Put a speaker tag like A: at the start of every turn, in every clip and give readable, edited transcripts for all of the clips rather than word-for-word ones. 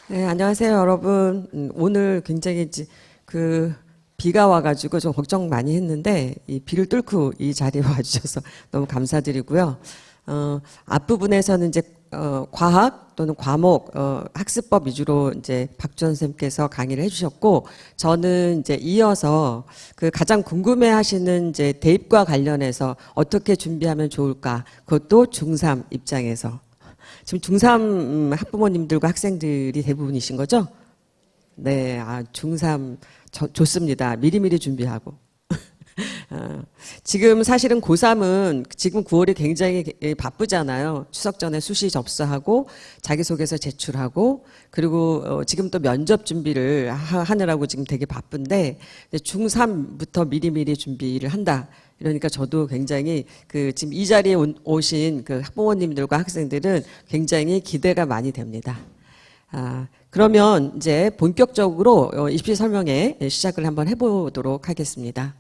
A: 네, 안녕하세요, 여러분. 오늘 굉장히 비가 와가지고 좀 걱정 많이 했는데 이 비를 뚫고 이 자리에 와주셔서 너무 감사드리고요. 앞부분에서는 과학 또는 과목 학습법 위주로 이제 박주원 선생님께서 강의를 해주셨고, 저는 이제 이어서 그 가장 궁금해하시는 이제 대입과 관련해서 어떻게 준비하면 좋을까, 그것도 중3 입장에서. 지금 중3 학부모님들과 학생들이 대부분이신 거죠? 네, 중3 좋습니다. 미리미리 준비하고. 지금 사실은 고3은 지금 9월이 굉장히 바쁘잖아요. 추석 전에 수시 접수하고 자기소개서 제출하고, 그리고 지금 또 면접 준비를 하느라고 지금 되게 바쁜데, 중3부터 미리미리 준비를 한다. 이러니까 저도 굉장히 지금 이 자리에 오신 그 학부모님들과 학생들은 굉장히 기대가 많이 됩니다. 그러면 이제 본격적으로 입시 설명회 시작을 한번 해보도록 하겠습니다.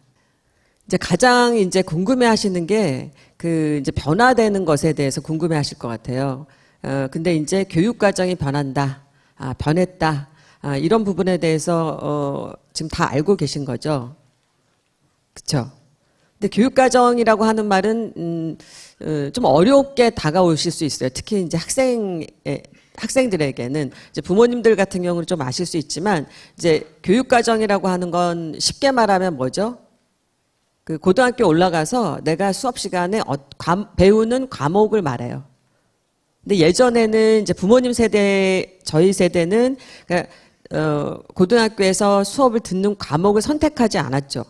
A: 이제 가장 이제 궁금해 하시는 게 이제 변화되는 것에 대해서 궁금해 하실 것 같아요. 근데 이제 교육과정이 변한다. 변했다. 이런 부분에 대해서 지금 다 알고 계신 거죠. 그쵸? 근데 교육과정이라고 하는 말은 좀 어렵게 다가오실 수 있어요. 특히 이제 학생들에게는 이제 부모님들 같은 경우는 좀 아실 수 있지만, 이제 교육과정이라고 하는 건 쉽게 말하면 뭐죠? 그 고등학교 올라가서 내가 수업 시간에 배우는 과목을 말해요. 근데 예전에는 이제 부모님 세대, 저희 세대는 고등학교에서 수업을 듣는 과목을 선택하지 않았죠.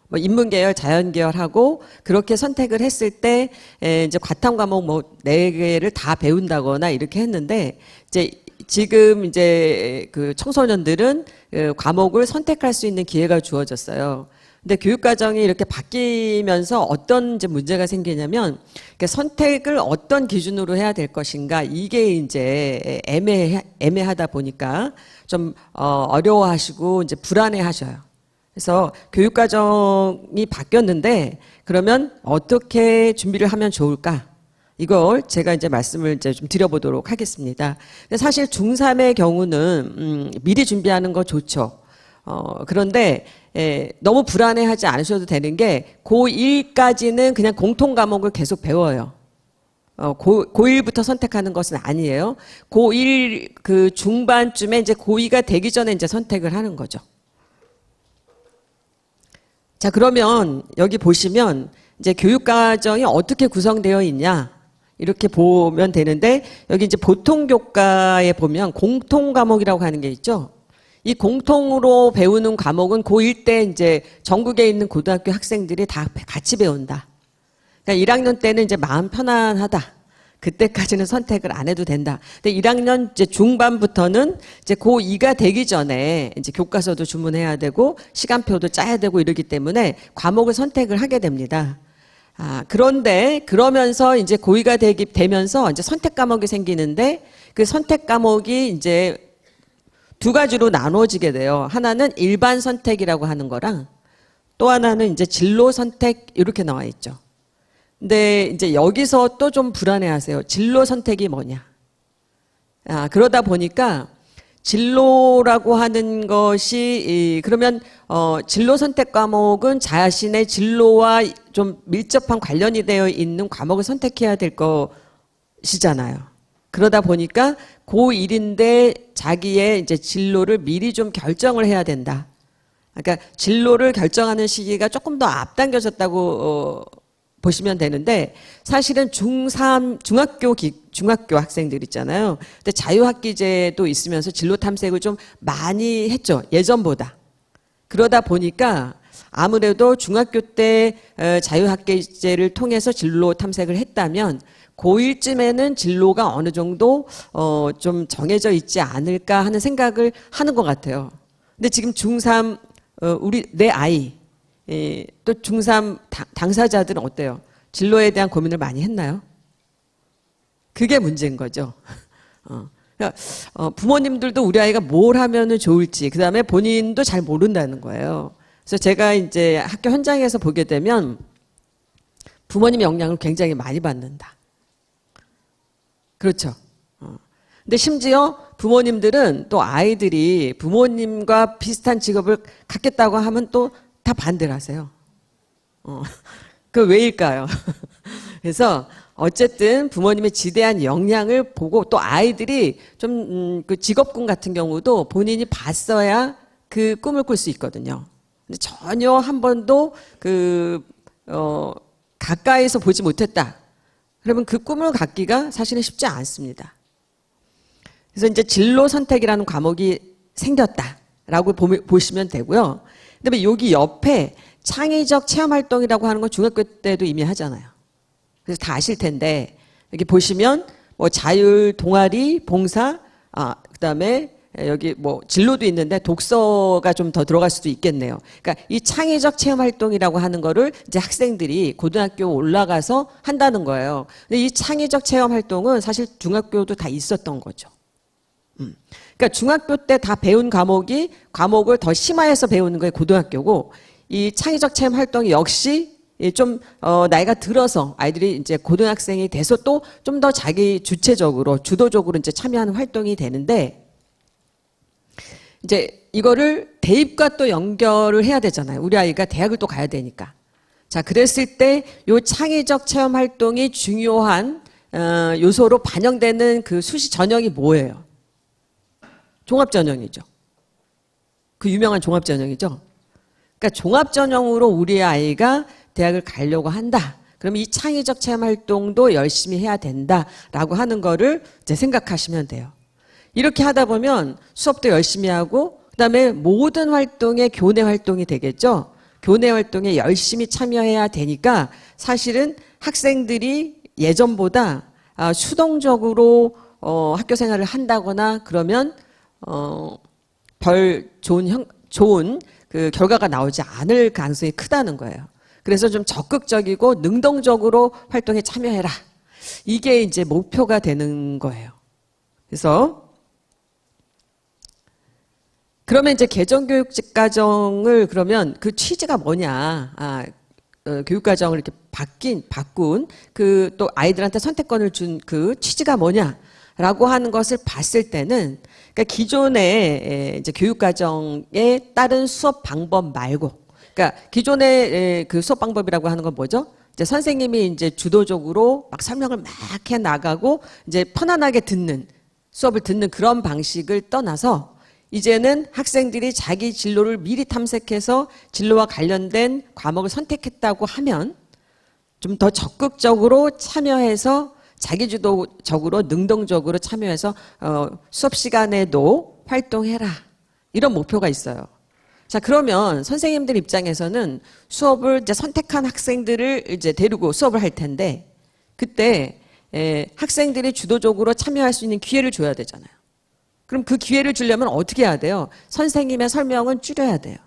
A: 뭐 인문계열, 자연계열하고 그렇게 선택을 했을 때 이제 과탐 과목 뭐 4개를 다 배운다거나 이렇게 했는데, 이제 지금 이제 그 청소년들은 과목을 선택할 수 있는 기회가 주어졌어요. 근데 교육과정이 이렇게 바뀌면서 어떤 이제 문제가 생기냐면, 선택을 어떤 기준으로 해야 될 것인가, 이게 이제 애매하다 보니까 좀 어려워하시고 이제 불안해하셔요. 그래서 교육과정이 바뀌었는데, 그러면 어떻게 준비를 하면 좋을까? 이걸 제가 이제 말씀을 이제 좀 드려보도록 하겠습니다. 근데 사실 중3의 경우는 미리 준비하는 거 좋죠. 그런데 너무 불안해하지 않으셔도 되는 게, 고1까지는 그냥 공통 과목을 계속 배워요. 고1부터 선택하는 것은 아니에요. 고1 그 중반쯤에 이제 고2가 되기 전에 이제 선택을 하는 거죠. 자, 그러면 여기 보시면 이제 교육과정이 어떻게 구성되어 있냐, 이렇게 보면 되는데, 여기 이제 보통 교과에 보면 공통 과목이라고 하는 게 있죠. 이 공통으로 배우는 과목은 고1 때 이제 전국에 있는 고등학교 학생들이 다 같이 배운다. 그러니까 1학년 때는 이제 마음 편안하다. 그때까지는 선택을 안 해도 된다. 근데 1학년 이제 중반부터는 이제 고2가 되기 전에 이제 교과서도 주문해야 되고 시간표도 짜야 되고 이러기 때문에 과목을 선택을 하게 됩니다. 그런데 그러면서 이제 고2가 되면서 이제 선택 과목이 생기는데, 그 선택 과목이 이제 두 가지로 나눠지게 돼요. 하나는 일반 선택이라고 하는 거랑, 또 하나는 이제 진로 선택, 이렇게 나와 있죠. 근데 이제 여기서 또 좀 불안해하세요. 진로 선택이 뭐냐? 그러다 보니까 진로라고 하는 것이 그러면 진로 선택 과목은 자신의 진로와 좀 밀접한 관련이 되어 있는 과목을 선택해야 될 것이잖아요. 그러다 보니까 고1인데 자기의 이제 진로를 미리 좀 결정을 해야 된다. 그러니까 진로를 결정하는 시기가 조금 더 앞당겨졌다고 보시면 되는데, 사실은 중3 중학교 학생들 있잖아요. 근데 자유학기제도 있으면서 진로 탐색을 좀 많이 했죠, 예전보다. 그러다 보니까 아무래도 중학교 때 자유학기제를 통해서 진로 탐색을 했다면 고1쯤에는 진로가 어느 정도 좀 정해져 있지 않을까 하는 생각을 하는 것 같아요. 근데 지금 중3 내 아이, 또 중3 당사자들은 어때요? 진로에 대한 고민을 많이 했나요? 그게 문제인 거죠. 그러니까 부모님들도 우리 아이가 뭘 하면 좋을지, 그 다음에 본인도 잘 모른다는 거예요. 그래서 제가 이제 학교 현장에서 보게 되면 부모님의 영향을 굉장히 많이 받는다. 그렇죠. 근데 심지어 부모님들은 또 아이들이 부모님과 비슷한 직업을 갖겠다고 하면 또 다 반대를 하세요. 그 왜일까요? 그래서 어쨌든 부모님의 지대한 역량을 보고 또 아이들이 좀 그 직업군 같은 경우도 본인이 봤어야 그 꿈을 꿀 수 있거든요. 근데 전혀 한 번도 가까이서 보지 못했다. 그러면 그 꿈을 갖기가 사실은 쉽지 않습니다. 그래서 이제 진로 선택이라는 과목이 생겼다라고 보시면 되고요. 그다음에 여기 옆에 창의적 체험 활동이라고 하는 건 중학교 때도 이미 하잖아요. 그래서 다 아실 텐데 여기 보시면 뭐 자율 동아리 봉사 그다음에 여기 뭐 진로도 있는데 독서가 좀 더 들어갈 수도 있겠네요. 그러니까 이 창의적 체험 활동이라고 하는 거를 이제 학생들이 고등학교 올라가서 한다는 거예요. 근데 이 창의적 체험 활동은 사실 중학교도 다 있었던 거죠. 그러니까 중학교 때 다 배운 과목을 더 심화해서 배우는 게 고등학교고 이 창의적 체험 활동이 역시 좀 나이가 들어서 아이들이 이제 고등학생이 돼서 또 좀 더 자기 주도적으로 이제 참여하는 활동이 되는데 이제 이거를 대입과 또 연결을 해야 되잖아요. 우리 아이가 대학을 또 가야 되니까. 자, 그랬을 때 요 창의적 체험 활동이 중요한 요소로 반영되는 그 수시 전형이 뭐예요? 종합전형이죠. 그 유명한 종합전형이죠. 그러니까 종합전형으로 우리 아이가 대학을 가려고 한다. 그러면 이 창의적 체험 활동도 열심히 해야 된다라고 하는 거를 이제 생각하시면 돼요. 이렇게 하다 보면 수업도 열심히 하고 그다음에 모든 활동에 교내 활동이 되겠죠. 교내 활동에 열심히 참여해야 되니까 사실은 학생들이 예전보다 수동적으로 학교 생활을 한다거나 그러면 별 좋은 그 결과가 나오지 않을 가능성이 크다는 거예요. 그래서 좀 적극적이고 능동적으로 활동에 참여해라. 이게 이제 목표가 되는 거예요. 그래서 그러면 이제 개정교육과정을 그러면 그 취지가 뭐냐? 교육과정을 이렇게 바꾼 그 또 아이들한테 선택권을 준 그 취지가 뭐냐라고 하는 것을 봤을 때는 그러니까 기존의 이제 교육과정에 따른 수업 방법 말고, 그러니까 기존의 그 수업 방법이라고 하는 건 뭐죠? 이제 선생님이 이제 주도적으로 막 설명을 막 해 나가고 이제 편안하게 수업을 듣는 그런 방식을 떠나서 이제는 학생들이 자기 진로를 미리 탐색해서 진로와 관련된 과목을 선택했다고 하면 좀 더 적극적으로 참여해서 자기주도적으로 능동적으로 참여해서 수업 시간에도 활동해라. 이런 목표가 있어요. 자, 그러면 선생님들 입장에서는 수업을 이제 선택한 학생들을 이제 데리고 수업을 할 텐데 그때 학생들이 주도적으로 참여할 수 있는 기회를 줘야 되잖아요. 그럼 그 기회를 주려면 어떻게 해야 돼요? 선생님의 설명은 줄여야 돼요.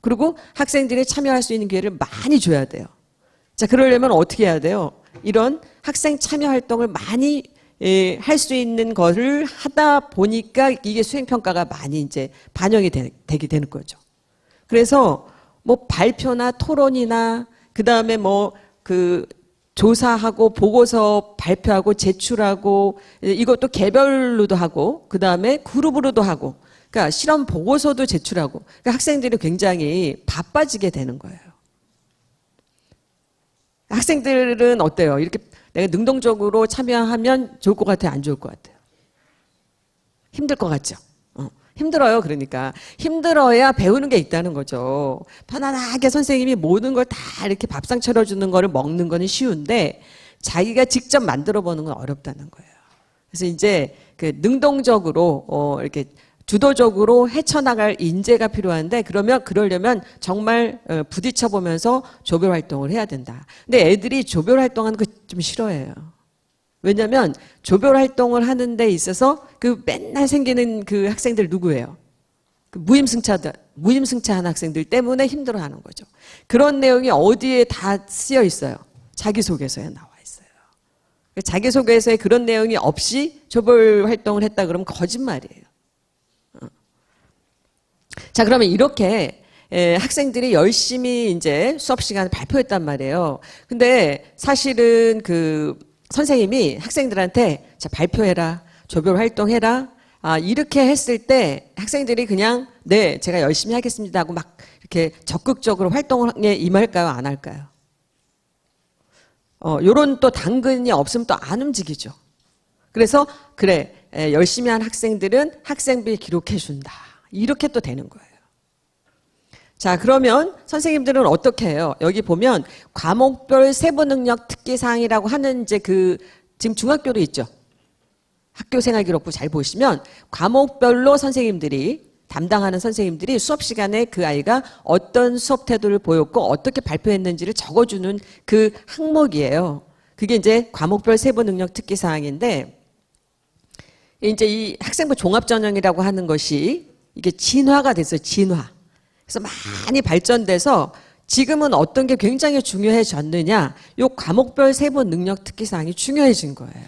A: 그리고 학생들이 참여할 수 있는 기회를 많이 줘야 돼요. 자, 그러려면 어떻게 해야 돼요? 이런 학생 참여 활동을 많이 할 수 있는 거를 하다 보니까 이게 수행평가가 많이 이제 반영이 되게 되는 거죠. 그래서 뭐 발표나 토론이나 그 다음에 뭐 그 조사하고 보고서 발표하고 제출하고 이것도 개별로도 하고 그 다음에 그룹으로도 하고 그러니까 실험 보고서도 제출하고 그러니까 학생들이 굉장히 바빠지게 되는 거예요. 학생들은 어때요? 이렇게 내가 능동적으로 참여하면 좋을 것 같아요? 안 좋을 것 같아요? 힘들 것 같죠? 힘들어요. 그러니까 힘들어야 배우는 게 있다는 거죠. 편안하게 선생님이 모든 걸 다 이렇게 밥상 차려주는 거를 먹는 거는 쉬운데 자기가 직접 만들어 보는 건 어렵다는 거예요. 그래서 이제 그 능동적으로 이렇게 주도적으로 헤쳐나갈 인재가 필요한데 그러려면 정말 부딪혀 보면서 조별 활동을 해야 된다. 근데 애들이 조별 활동하는 거 좀 싫어해요. 왜냐하면 조별 활동을 하는 데 있어서 그 맨날 생기는 그 학생들 누구예요? 그 무임승차한 학생들 때문에 힘들어하는 거죠. 그런 내용이 어디에 다 쓰여 있어요? 자기소개서에 나와 있어요. 자기소개서에 그런 내용이 없이 조별 활동을 했다 그러면 거짓말이에요. 자, 그러면 이렇게 학생들이 열심히 이제 수업 시간에 발표했단 말이에요. 근데 사실은 그 선생님이 학생들한테 자, 발표해라, 조별 활동해라, 이렇게 했을 때 학생들이 그냥 네, 제가 열심히 하겠습니다 하고 막 이렇게 적극적으로 활동에 임할까요? 안 할까요? 요런 또 당근이 없으면 또 안 움직이죠. 그래서 그래, 열심히 한 학생들은 학생비 기록해 준다. 이렇게 또 되는 거예요. 자, 그러면 선생님들은 어떻게 해요? 여기 보면 과목별 세부 능력 특기 사항이라고 하는 이제 지금 중학교로 있죠. 학교 생활 기록부 잘 보시면 과목별로 선생님들이 담당하는 선생님들이 수업 시간에 그 아이가 어떤 수업 태도를 보였고 어떻게 발표했는지를 적어주는 그 항목이에요. 그게 이제 과목별 세부 능력 특기 사항인데 이제 이 학생부 종합전형이라고 하는 것이 이게 진화가 됐어요. 진화. 그래서 많이 발전돼서 지금은 어떤 게 굉장히 중요해졌느냐, 요 과목별 세부 능력 특기 사항이 중요해진 거예요.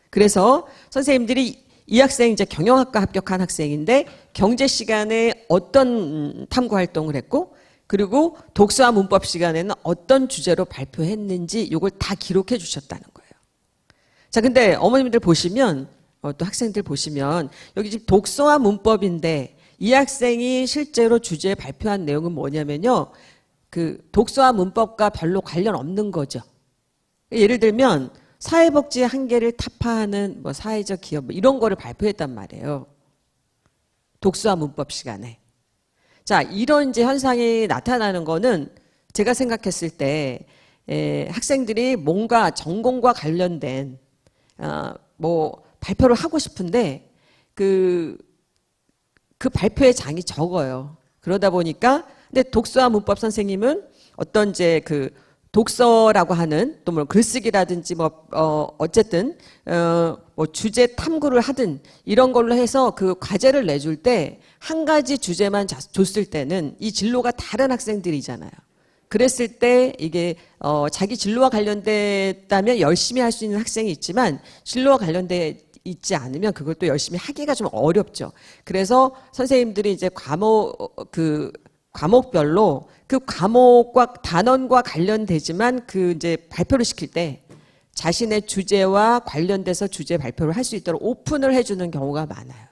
A: 그래서 선생님들이 이 학생 이제 경영학과 합격한 학생인데 경제 시간에 어떤 탐구 활동을 했고 그리고 독서와 문법 시간에는 어떤 주제로 발표했는지 이걸 다 기록해 주셨다는 거예요. 자, 근데 어머님들 보시면 또 학생들 보시면 여기 지금 독서와 문법인데 이 학생이 실제로 주제에 발표한 내용은 뭐냐면요. 그 독서와 문법과 별로 관련 없는 거죠. 예를 들면 사회복지의 한계를 타파하는 뭐 사회적 기업 뭐 이런 거를 발표했단 말이에요. 독서와 문법 시간에. 자, 이런 이제 현상이 나타나는 거는 제가 생각했을 때 학생들이 뭔가 전공과 관련된 뭐 발표를 하고 싶은데 그 발표의 장이 적어요. 그러다 보니까 근데 독서와 문법 선생님은 어떤 이제 그 독서라고 하는 또 뭐 글쓰기라든지 뭐 어쨌든 뭐 주제 탐구를 하든 이런 걸로 해서 그 과제를 내줄 때 한 가지 주제만 줬을 때는 이 진로가 다른 학생들이잖아요. 그랬을 때 이게 자기 진로와 관련됐다면 열심히 할 수 있는 학생이 있지만 진로와 관련돼 있지 않으면 그걸 또 열심히 하기가 좀 어렵죠. 그래서 선생님들이 이제 과목별로 그 과목과 단원과 관련되지만 그 이제 발표를 시킬 때 자신의 주제와 관련돼서 주제 발표를 할 수 있도록 오픈을 해주는 경우가 많아요.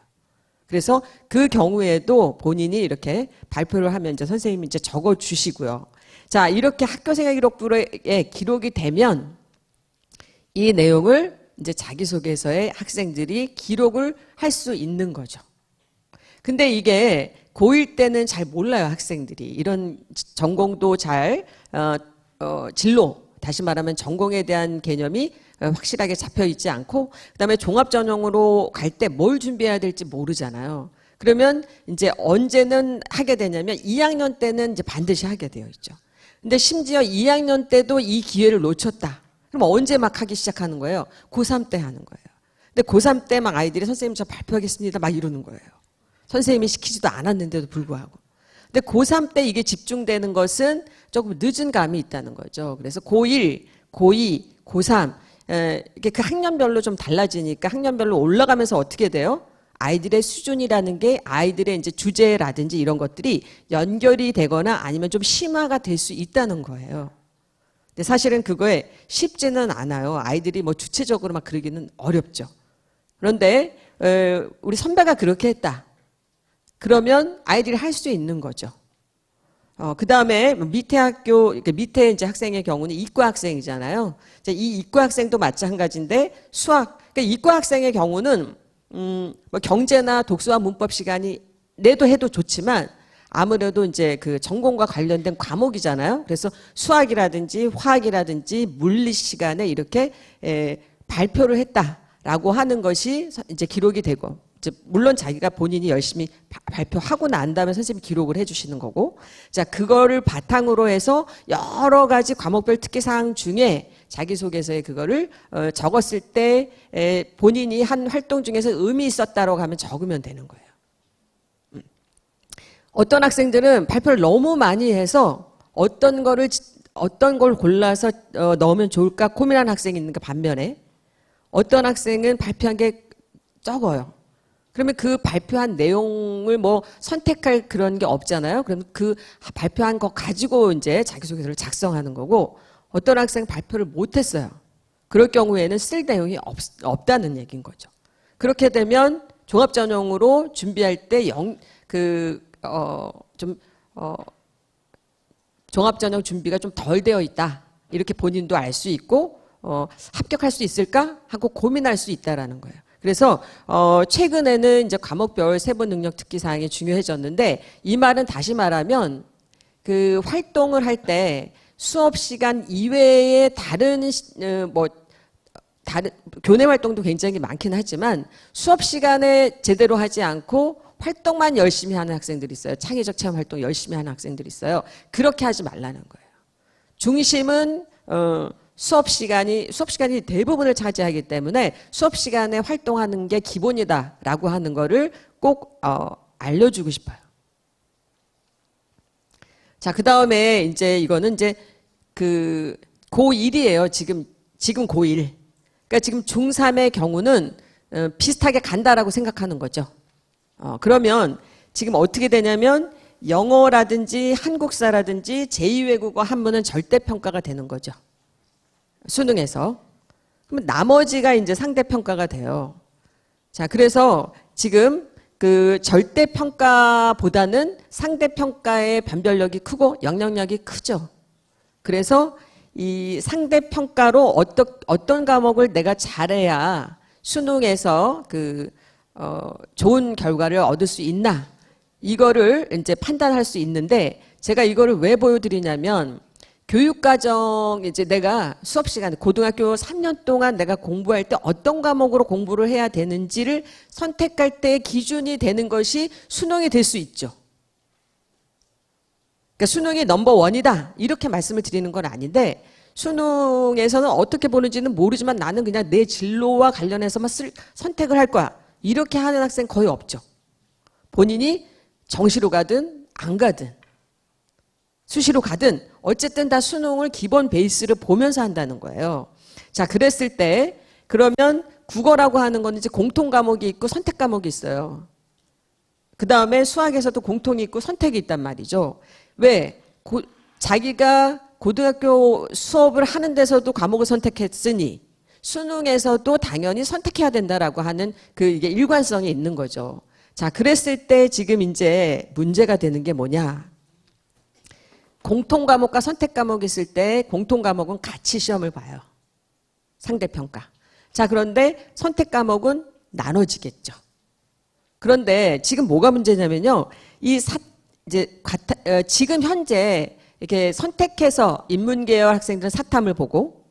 A: 그래서 그 경우에도 본인이 이렇게 발표를 하면 이제 선생님이 이제 적어 주시고요. 자, 이렇게 학교생활 기록부에 기록이 되면 이 내용을 이제 자기소개서에 학생들이 기록을 할 수 있는 거죠. 근데 이게 고1 때는 잘 몰라요, 학생들이. 이런 전공도 잘, 진로, 다시 말하면 전공에 대한 개념이 확실하게 잡혀 있지 않고, 그 다음에 종합전형으로 갈 때 뭘 준비해야 될지 모르잖아요. 그러면 이제 언제는 하게 되냐면 2학년 때는 이제 반드시 하게 되어 있죠. 근데 심지어 2학년 때도 이 기회를 놓쳤다. 그럼 언제 막 하기 시작하는 거예요? 고3 때 하는 거예요. 근데 고3 때 막 아이들이 선생님 저 발표하겠습니다. 막 이러는 거예요. 선생님이 시키지도 않았는데도 불구하고. 근데 고3 때 이게 집중되는 것은 조금 늦은 감이 있다는 거죠. 그래서 고1, 고2, 고3 이게 그 학년별로 좀 달라지니까 학년별로 올라가면서 어떻게 돼요? 아이들의 수준이라는 게 아이들의 이제 주제라든지 이런 것들이 연결이 되거나 아니면 좀 심화가 될 수 있다는 거예요. 근데 사실은 그거에 쉽지는 않아요. 아이들이 뭐 주체적으로 막 그러기는 어렵죠. 그런데 우리 선배가 그렇게 했다. 그러면 아이들이 할 수 있는 거죠. 그 다음에 밑에 학교, 밑에 이제 학생의 경우는 이과 학생이잖아요. 이 이과 학생도 마찬가지인데 수학, 그러니까 이과 학생의 경우는 뭐 경제나 독서와 문법 시간이 내도 해도 좋지만 아무래도 이제 그 전공과 관련된 과목이잖아요. 그래서 수학이라든지 화학이라든지 물리 시간에 이렇게 발표를 했다라고 하는 것이 이제 기록이 되고, 이제 물론 자기가 본인이 열심히 발표하고 난 다음에 선생님이 기록을 해주시는 거고, 자, 그거를 바탕으로 해서 여러 가지 과목별 특기사항 중에 자기소개서에 그거를 적었을 때 본인이 한 활동 중에서 의미 있었다라고 하면 적으면 되는 거예요. 어떤 학생들은 발표를 너무 많이 해서 어떤 걸 골라서 넣으면 좋을까 고민하는 학생이 있는 그 반면에 어떤 학생은 발표한 게 적어요. 그러면 그 발표한 내용을 뭐 선택할 그런 게 없잖아요. 그럼 그 발표한 거 가지고 이제 자기소개서를 작성하는 거고, 어떤 학생 발표를 못했어요. 그럴 경우에는 쓸 내용이 없다는 얘기인 거죠. 그렇게 되면 종합 전형으로 준비할 때 종합 전형 준비가 좀 덜 되어 있다. 이렇게 본인도 알 수 있고 합격할 수 있을까 하고 고민할 수 있다라는 거예요. 그래서 최근에는 이제 과목별 세부 능력 특기 사항이 중요해졌는데 이 말은 다시 말하면 그 활동을 할 때 수업 시간 이외에 다른 교내 활동도 굉장히 많긴 하지만 수업 시간에 제대로 하지 않고 활동만 열심히 하는 학생들이 있어요. 창의적 체험 활동 열심히 하는 학생들이 있어요. 그렇게 하지 말라는 거예요. 중심은 수업 시간이 대부분을 차지하기 때문에 수업 시간에 활동하는 게 기본이다라고 하는 거를 꼭 알려주고 싶어요. 자, 그 다음에 이제 이거는 이제 그 고1이에요. 지금 고1. 그러니까 지금 중3의 경우는 비슷하게 간다라고 생각하는 거죠. 그러면 지금 어떻게 되냐면 영어라든지 한국사라든지 제2외국어 한문은 절대평가가 되는 거죠. 수능에서. 그러면 나머지가 이제 상대평가가 돼요. 자, 그래서 지금 그 절대평가보다는 상대평가의 변별력이 크고 영향력이 크죠. 그래서 이 상대평가로 어떤 과목을 내가 잘해야 수능에서 좋은 결과를 얻을 수 있나 이거를 이제 판단할 수 있는데 제가 이거를 왜 보여드리냐면 교육과정 이제 내가 수업 시간에 고등학교 3년 동안 내가 공부할 때 어떤 과목으로 공부를 해야 되는지를 선택할 때 기준이 되는 것이 수능이 될 수 있죠. 그러니까 수능이 넘버원이다 이렇게 말씀을 드리는 건 아닌데 수능에서는 어떻게 보는지는 모르지만 나는 그냥 내 진로와 관련해서만 선택을 할 거야. 이렇게 하는 학생 거의 없죠. 본인이 정시로 가든 안 가든 수시로 가든 어쨌든 다 수능을 기본 베이스를 보면서 한다는 거예요. 자, 그랬을 때 그러면 국어라고 하는 건 이제 공통 과목이 있고 선택 과목이 있어요. 그 다음에 수학에서도 공통이 있고 선택이 있단 말이죠. 왜? 자기가 고등학교 수업을 하는 데서도 과목을 선택했으니 수능에서도 당연히 선택해야 된다라고 하는 이게 일관성이 있는 거죠. 자, 그랬을 때 지금 이제 문제가 되는 게 뭐냐? 공통 과목과 선택 과목이 있을 때 공통 과목은 같이 시험을 봐요. 상대평가. 자, 그런데 선택 과목은 나눠지겠죠. 그런데 지금 뭐가 문제냐면요. 지금 현재 이렇게 선택해서 인문계열 학생들은 사탐을 보고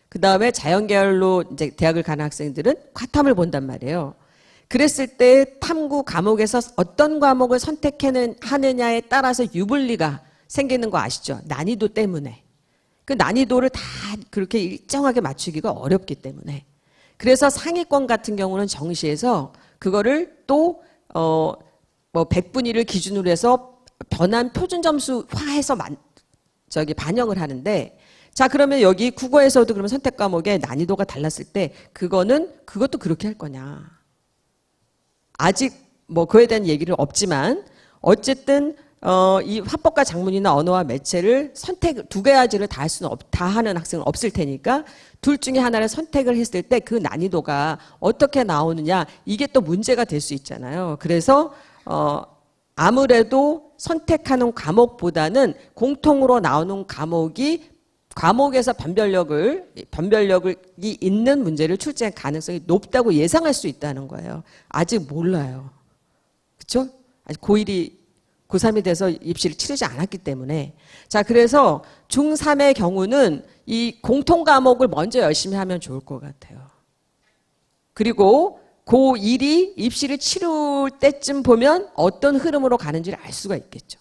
A: 그 다음에 자연계열로 이제 대학을 가는 학생들은 과탐을 본단 말이에요. 그랬을 때 탐구 과목에서 어떤 과목을 선택하느냐에 따라서 유불리가 생기는 거 아시죠? 난이도 때문에. 그 난이도를 다 그렇게 일정하게 맞추기가 어렵기 때문에. 그래서 상위권 같은 경우는 정시에서 그거를 또 100분위를 기준으로 해서 변환 표준 점수화해서 반영을 하는데 자, 그러면 여기 국어에서도 그러면 선택 과목의 난이도가 달랐을 때 그것도 그렇게 할 거냐. 아직 그에 대한 얘기는 없지만 어쨌든 이 화법과 작문이나 언어와 매체를 두 가지를 다 하는 학생은 없을 테니까 둘 중에 하나를 선택을 했을 때 그 난이도가 어떻게 나오느냐 이게 또 문제가 될 수 있잖아요. 그래서 아무래도 선택하는 과목보다는 공통으로 나오는 과목에서 변별력이 있는 문제를 출제할 가능성이 높다고 예상할 수 있다는 거예요. 아직 몰라요. 그렇죠? 아직 고3이 돼서 입시를 치르지 않았기 때문에. 자, 그래서 중3의 경우는 이 공통 과목을 먼저 열심히 하면 좋을 것 같아요. 그리고 고1이 입시를 치를 때쯤 보면 어떤 흐름으로 가는지를 알 수가 있겠죠.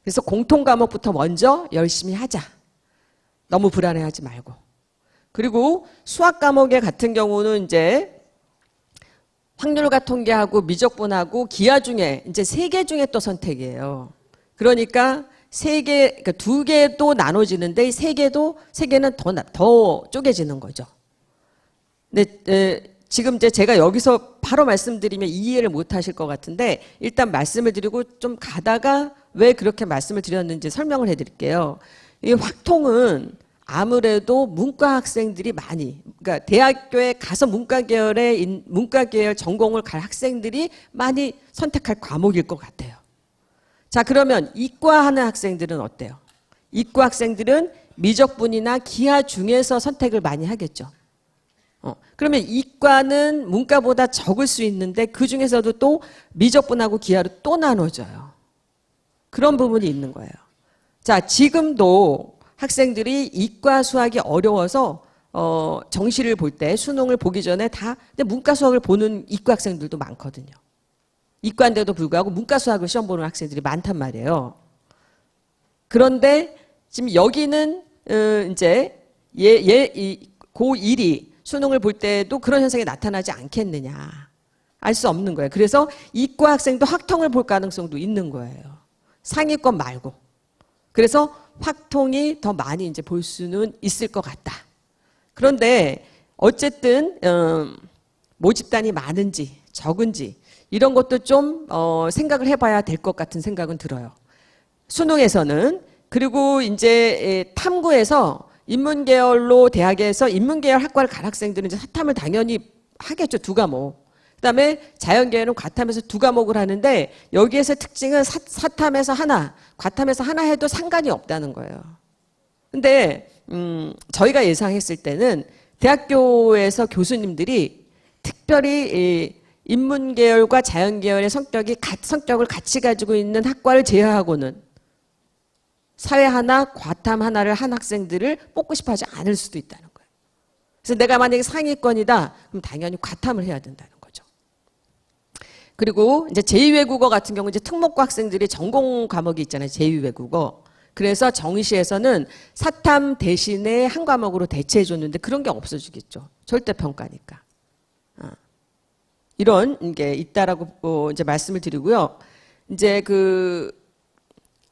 A: 그래서 공통 과목부터 먼저 열심히 하자. 너무 불안해하지 말고. 그리고 수학 과목의 같은 경우는 이제 확률과 통계하고 미적분하고 기하 중에 이제 3개 중에 또 선택이에요. 그러니까 2개도 나눠지는데 이 3개는 더 쪼개지는 거죠. 근데 지금 이제 제가 여기서 바로 말씀드리면 이해를 못 하실 것 같은데 일단 말씀을 드리고 좀 가다가 왜 그렇게 말씀을 드렸는지 설명을 해 드릴게요. 이 확통은 아무래도 문과 학생들이 많이, 그러니까 대학교에 가서 문과 계열 전공을 갈 학생들이 많이 선택할 과목일 것 같아요. 자, 그러면 이과 하는 학생들은 어때요? 이과 학생들은 미적분이나 기하 중에서 선택을 많이 하겠죠. 그러면 이과는 문과보다 적을 수 있는데 그 중에서도 또 미적분하고 기하로 또 나눠져요. 그런 부분이 있는 거예요. 자, 지금도 학생들이 이과 수학이 어려워서 정시를 볼 때 수능을 보기 전에 다 근데 문과 수학을 보는 이과 학생들도 많거든요. 이과인데도 불구하고 문과 수학을 시험 보는 학생들이 많단 말이에요. 그런데 지금 여기는 이제 고1이 수능을 볼 때도 그런 현상이 나타나지 않겠느냐. 알 수 없는 거예요. 그래서 이과 학생도 확통을 볼 가능성도 있는 거예요. 상위권 말고. 그래서 확통이 더 많이 이제 볼 수는 있을 것 같다. 그런데 어쨌든 모집단이 많은지 적은지 이런 것도 좀 생각을 해봐야 될 것 같은 생각은 들어요. 수능에서는. 그리고 이제 탐구에서 인문계열로 대학에서 인문계열 학과를 갈 학생들은 이제 사탐을 당연히 하겠죠. 2과목. 그다음에 자연계열은 과탐에서 2과목을 하는데 여기에서 특징은 사탐에서 하나, 과탐에서 하나 해도 상관이 없다는 거예요. 근데 저희가 예상했을 때는 대학교에서 교수님들이 특별히 인문계열과 자연계열의 성격을 같이 가지고 있는 학과를 제외하고는 사회 하나, 과탐 하나를 한 학생들을 뽑고 싶어 하지 않을 수도 있다는 거예요. 그래서 내가 만약에 상위권이다, 그럼 당연히 과탐을 해야 된다는 거죠. 그리고 이제 제2외국어 같은 경우 이제 특목고 학생들이 전공 과목이 있잖아요. 제2외국어. 그래서 정시에서는 사탐 대신에 한 과목으로 대체해 줬는데 그런 게 없어지겠죠. 절대평가니까. 이런 게 있다라고 이제 말씀을 드리고요. 이제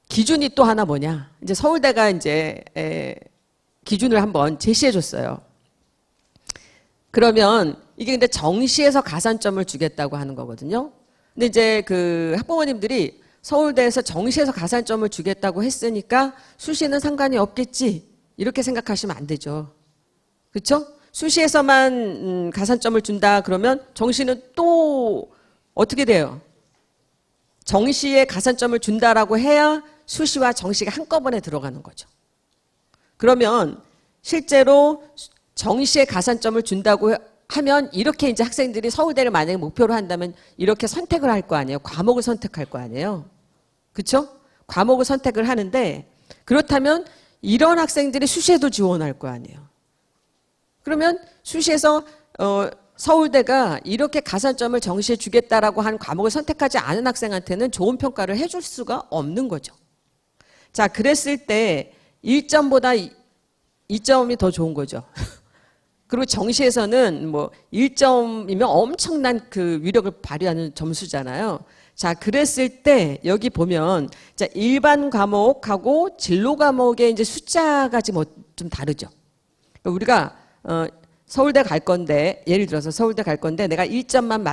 A: 기준이 또 하나 뭐냐. 이제 서울대가 이제 기준을 한번 제시해 줬어요. 그러면 이게 근데 정시에서 가산점을 주겠다고 하는 거거든요. 근데 이제 학부모님들이 서울대에서 정시에서 가산점을 주겠다고 했으니까 수시는 상관이 없겠지. 이렇게 생각하시면 안 되죠. 그렇죠? 수시에서만 가산점을 준다 그러면 정시는 또 어떻게 돼요? 정시에 가산점을 준다라고 해야 수시와 정시가 한꺼번에 들어가는 거죠. 그러면 실제로 정시에 가산점을 준다고 하면 이렇게 이제 학생들이 서울대를 만약에 목표로 한다면 이렇게 선택을 할 거 아니에요. 과목을 선택할 거 아니에요. 그렇죠? 과목을 선택을 하는데 그렇다면 이런 학생들이 수시에도 지원할 거 아니에요. 그러면 수시에서 서울대가 이렇게 가산점을 정시에 주겠다라고 한 과목을 선택하지 않은 학생한테는 좋은 평가를 해줄 수가 없는 거죠. 자, 그랬을 때 1점보다 2점이 더 좋은 거죠. 그리고 정시에서는 뭐 1점이면 엄청난 위력을 발휘하는 점수잖아요. 자, 그랬을 때 여기 보면 자, 일반 과목하고 진로 과목의 이제 숫자가 좀 다르죠. 우리가 서울대 갈 건데 예를 들어서 서울대 갈 건데 내가 1점만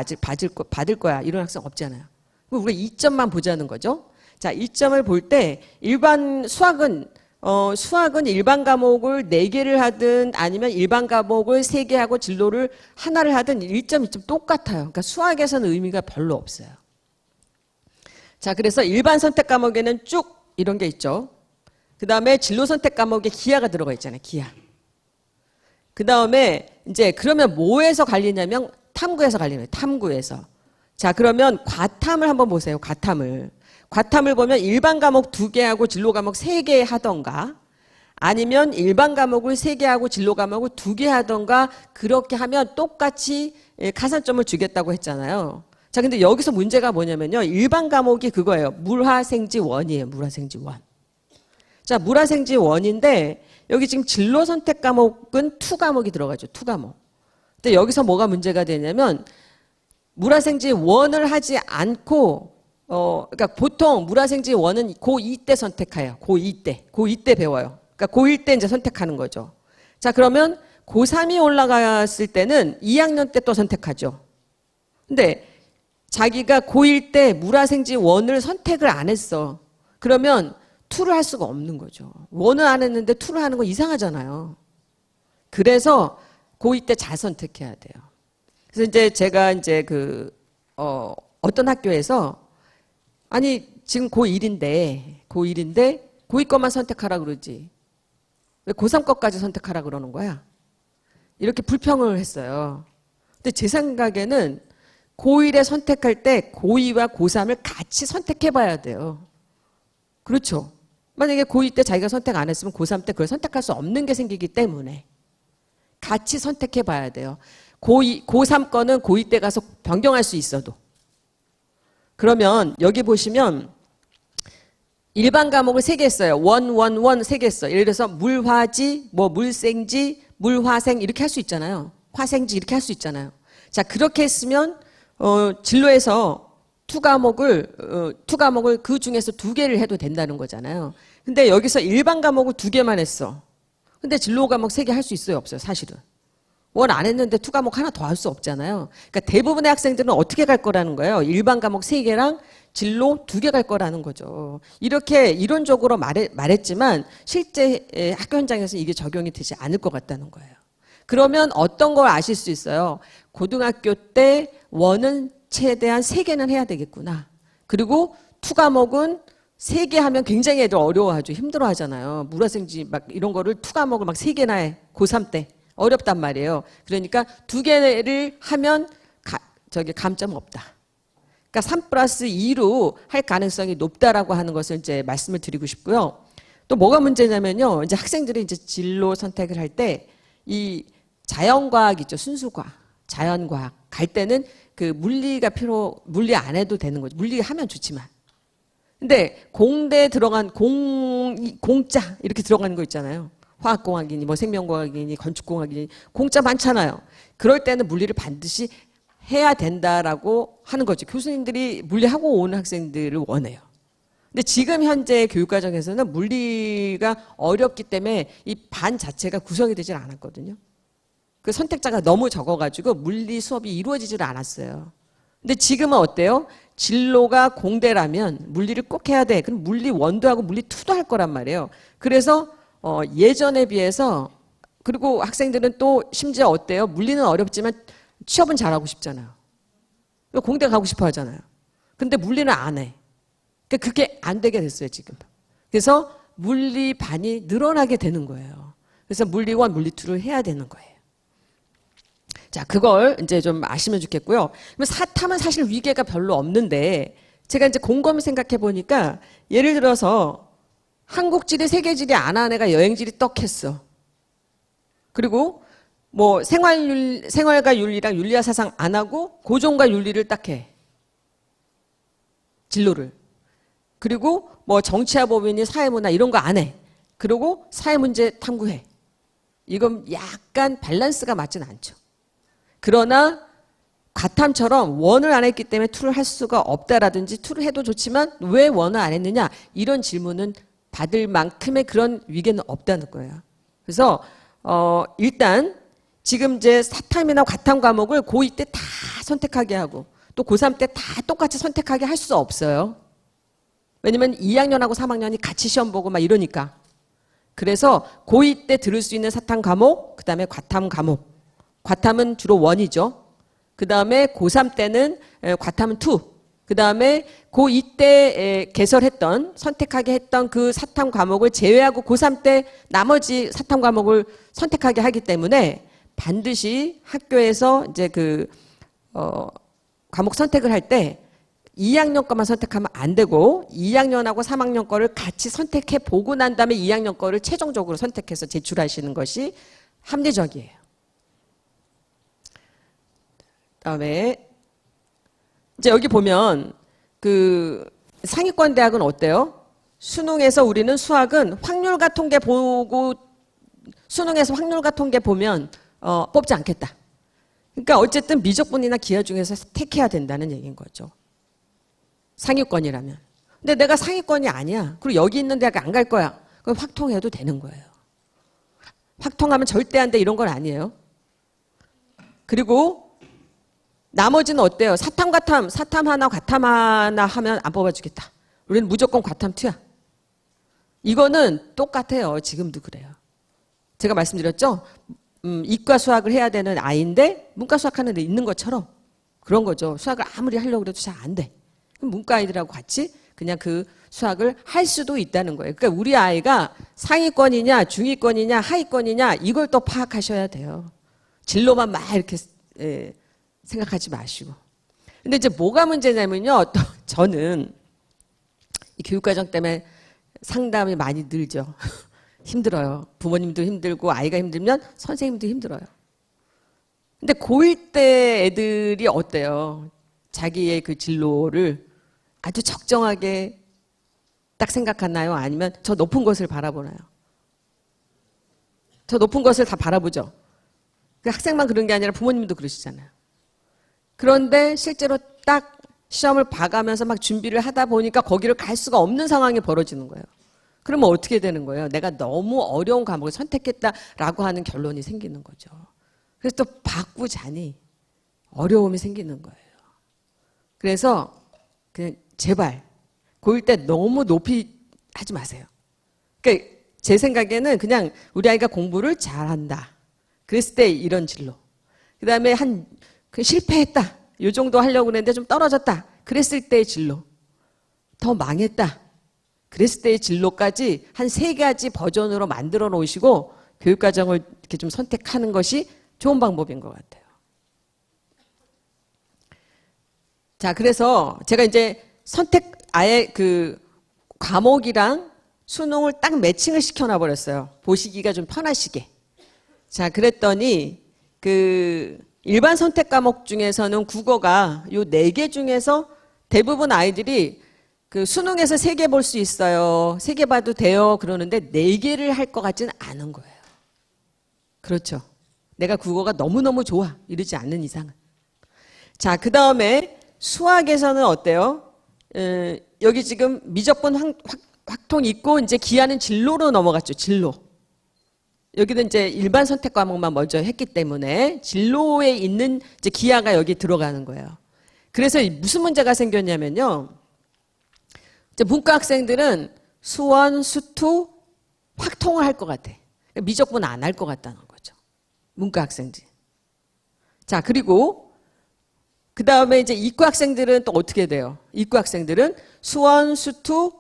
A: 받을 거야. 이런 학생 없잖아요. 그럼 우리가 2점만 보자는 거죠. 자, 2점을 볼 때 일반 수학은 일반 과목을 4개를 하든 아니면 일반 과목을 3개 하고 진로를 하나를 하든 1점이 좀 똑같아요. 그러니까 수학에서는 의미가 별로 없어요. 자, 그래서 일반 선택 과목에는 쭉 이런 게 있죠. 그 다음에 진로 선택 과목에 기하가 들어가 있잖아요. 기하. 그 다음에 이제 그러면 뭐에서 갈리냐면 탐구에서 갈리는 거예요. 탐구에서. 자, 그러면 과탐을 한번 보세요. 과탐을 보면 일반 과목 2개 하고 진로 과목 3개 하던가 아니면 일반 과목을 3개 하고 진로 과목을 2개 하던가 그렇게 하면 똑같이 가산점을 주겠다고 했잖아요. 자, 근데 여기서 문제가 뭐냐면요. 일반 과목이 그거예요. 물화생지원이에요. 물화생지원. 자, 물화생지원인데 여기 지금 진로 선택 과목은 2과목이 들어가죠. 2과목. 근데 여기서 뭐가 문제가 되냐면 물화생지원을 하지 않고 그러니까 보통 물화생지원은 고2 때 선택해요. 고2 때 배워요. 그러니까 고1 때 이제 선택하는 거죠. 자, 그러면 고3이 올라갔을 때는 2학년 때 또 선택하죠. 근데 자기가 고1 때 물화생지원을 선택을 안 했어. 그러면 2를 할 수가 없는 거죠. 1은 안 했는데 2를 하는 거 이상하잖아요. 그래서 고2 때 잘 선택해야 돼요. 그래서 이제 제가 이제 어떤 학교에서 아니 지금 고1인데 고2 것만 선택하라 그러지 왜 고3 것까지 선택하라 그러는 거야? 이렇게 불평을 했어요. 근데 제 생각에는 고1에 선택할 때 고2와 고3을 같이 선택해 봐야 돼요. 그렇죠. 만약에 고2 때 자기가 선택 안 했으면 고3 때 그걸 선택할 수 없는 게 생기기 때문에 같이 선택해 봐야 돼요. 고3 거는 고2 때 가서 변경할 수 있어도. 그러면 여기 보시면 일반 과목을 3개 했어요. 원 3개 했어요. 예를 들어서 물화지, 물생지, 물화생 이렇게 할 수 있잖아요. 화생지 이렇게 할 수 있잖아요. 자, 그렇게 했으면 진로에서 투 과목을 그 중에서 2개를 해도 된다는 거잖아요. 근데 여기서 일반 과목을 2개만 했어. 근데 진로 과목 3개 할 수 있어요, 없어요, 사실은. 1 안 했는데 투 과목 하나 더 할 수 없잖아요. 그러니까 대부분의 학생들은 어떻게 갈 거라는 거예요? 일반 과목 3개랑 진로 2개 갈 거라는 거죠. 이렇게 이론적으로 말했지만 실제 학교 현장에서 이게 적용이 되지 않을 것 같다는 거예요. 그러면 어떤 걸 아실 수 있어요? 고등학교 때 1은 최대한 3개는 해야 되겠구나. 그리고 투 과목은 3개 하면 굉장히 애들 어려워하죠. 힘들어하잖아요. 물화생지 막 이런 거를 투 과목을 막 3개나 해. 고3 때. 어렵단 말이에요. 그러니까 2개를 하면 감점 없다. 그러니까 3+2로 할 가능성이 높다라고 하는 것을 이제 말씀을 드리고 싶고요. 또 뭐가 문제냐면요. 이제 학생들이 이제 진로 선택을 할 때 이 자연과학 있죠. 순수과학, 자연과학 갈 때는 그 물리 안 해도 되는 거죠. 물리 하면 좋지만. 근데 공대 들어간 공짜 이렇게 들어가는 거 있잖아요. 화학공학이니 생명공학이니 건축공학이니 공짜 많잖아요. 그럴 때는 물리를 반드시 해야 된다라고 하는 거죠. 교수님들이 물리하고 오는 학생들을 원해요. 근데 지금 현재 교육과정에서는 물리가 어렵기 때문에 이 반 자체가 구성이 되질 않았거든요. 그 선택자가 너무 적어가지고 물리 수업이 이루어지질 않았어요. 근데 지금은 어때요? 진로가 공대라면 물리를 꼭 해야 돼. 그럼 물리 1도 하고 물리 2도 할 거란 말이에요. 그래서 예전에 비해서 그리고 학생들은 또 심지어 어때요? 물리는 어렵지만 취업은 잘하고 싶잖아요. 공대 가고 싶어 하잖아요. 근데 물리는 안 해. 그러니까 그게 안 되게 됐어요, 지금. 그래서 물리 반이 늘어나게 되는 거예요. 그래서 물리 1, 물리 2를 해야 되는 거예요. 자, 그걸 이제 좀 아시면 좋겠고요. 사탐은 사실 위계가 별로 없는데 제가 이제 곰곰이 생각해 보니까 예를 들어서 한국지리, 세계지리 안 한 애가 여행지리 떡했어. 그리고 생활과 윤리랑 윤리와 사상 안 하고 고전과 윤리를 딱 해. 진로를. 그리고 정치와 법이니 사회문화 이런 거 안 해. 그리고 사회문제 탐구해. 이건 약간 밸런스가 맞진 않죠. 그러나 과탐처럼 1을 안 했기 때문에 2를 할 수가 없다라든지 2를 해도 좋지만 왜 1을 안 했느냐 이런 질문은 받을 만큼의 그런 위계는 없다는 거예요. 그래서 일단 지금 이제 사탐이나 과탐 과목을 고2 때 다 선택하게 하고 또 고3 때 다 똑같이 선택하게 할 수 없어요. 왜냐면 2학년하고 3학년이 같이 시험 보고 막 이러니까. 그래서 고2 때 들을 수 있는 사탐 과목, 그 다음에 과탐 과목. 과탐은 주로 1이죠. 그 다음에 고3 때는 과탐은 2. 그 다음에 고2 때 선택하게 했던 그 사탐 과목을 제외하고 고3 때 나머지 사탐 과목을 선택하게 하기 때문에 반드시 학교에서 이제 과목 선택을 할 때 2학년 거만 선택하면 안 되고 2학년하고 3학년 거를 같이 선택해 보고 난 다음에 2학년 거를 최종적으로 선택해서 제출하시는 것이 합리적이에요. 그다음에 이제 여기 보면 상위권 대학은 어때요? 수능에서 우리는 수학은 확률과 통계 보고 수능에서 확률과 통계 보면 뽑지 않겠다. 그러니까 어쨌든 미적분이나 기하 중에서 택해야 된다는 얘기인 거죠. 상위권이라면. 근데 내가 상위권이 아니야. 그리고 여기 있는 대학 안 갈 거야. 그럼 확통해도 되는 거예요. 확통하면 절대 안 돼 이런 건 아니에요. 그리고 나머지는 어때요? 사탐 하나, 과탐 하나 하면 안 뽑아주겠다. 우리는 무조건 과탐 2야. 이거는 똑같아요. 지금도 그래요. 제가 말씀드렸죠? 이과 수학을 해야 되는 아이인데 문과 수학하는 데 있는 것처럼 그런 거죠. 수학을 아무리 하려고 해도 잘 안 돼. 그럼 문과 아이들하고 같이 그냥 그 수학을 할 수도 있다는 거예요. 그러니까 우리 아이가 상위권이냐 중위권이냐 하위권이냐 이걸 또 파악하셔야 돼요. 진로만 막 이렇게 생각하지 마시고. 근데 이제 뭐가 문제냐면요. 또 저는 이 교육과정 때문에 상담이 많이 늘죠. 힘들어요. 부모님도 힘들고 아이가 힘들면 선생님도 힘들어요. 근데 고1 때 애들이 어때요? 자기의 그 진로를 아주 적정하게 딱 생각하나요? 아니면 저 높은 것을 바라보나요? 저 높은 것을 다 바라보죠. 그 학생만 그런 게 아니라 부모님도 그러시잖아요. 그런데 실제로 딱 시험을 봐가면서 막 준비를 하다 보니까 거기를 갈 수가 없는 상황이 벌어지는 거예요. 그러면 어떻게 되는 거예요? 내가 너무 어려운 과목을 선택했다라고 하는 결론이 생기는 거죠. 그래서 또 바꾸자니 어려움이 생기는 거예요. 그래서 그냥 제발 고1 때 너무 높이 하지 마세요. 그러니까 제 생각에는 그냥 우리 아이가 공부를 잘한다. 그랬을 때 이런 진로. 그 다음에 실패했다. 이 정도 하려고 했는데 좀 떨어졌다. 그랬을 때의 진로. 더 망했다. 그랬을 때의 진로까지 한 3가지 버전으로 만들어 놓으시고 교육과정을 이렇게 좀 선택하는 것이 좋은 방법인 것 같아요. 자, 그래서 제가 이제 아예 그 과목이랑 수능을 딱 매칭을 시켜놔 버렸어요. 보시기가 좀 편하시게. 자, 그랬더니 그 일반 선택 과목 중에서는 국어가 요 4개 중에서 대부분 아이들이 그 수능에서 3개 볼 수 있어요. 3개 봐도 돼요. 그러는데 4개를 할 것 같지는 않은 거예요. 그렇죠. 내가 국어가 너무너무 좋아. 이러지 않는 이상은. 자, 그 다음에 수학에서는 어때요? 여기 지금 미적분 확통 있고 이제 기하는 진로로 넘어갔죠. 진로. 여기는 이제 일반 선택 과목만 먼저 했기 때문에 진로에 있는 이제 기하가 여기 들어가는 거예요. 그래서 무슨 문제가 생겼냐면요. 이제 문과 학생들은 수원, 수투, 확통을 할 것 같아. 미적분 안 할 것 같다는 거죠. 문과 학생들. 자, 그리고 그 다음에 이제 이과 학생들은 또 어떻게 돼요? 이과 학생들은 수원, 수투,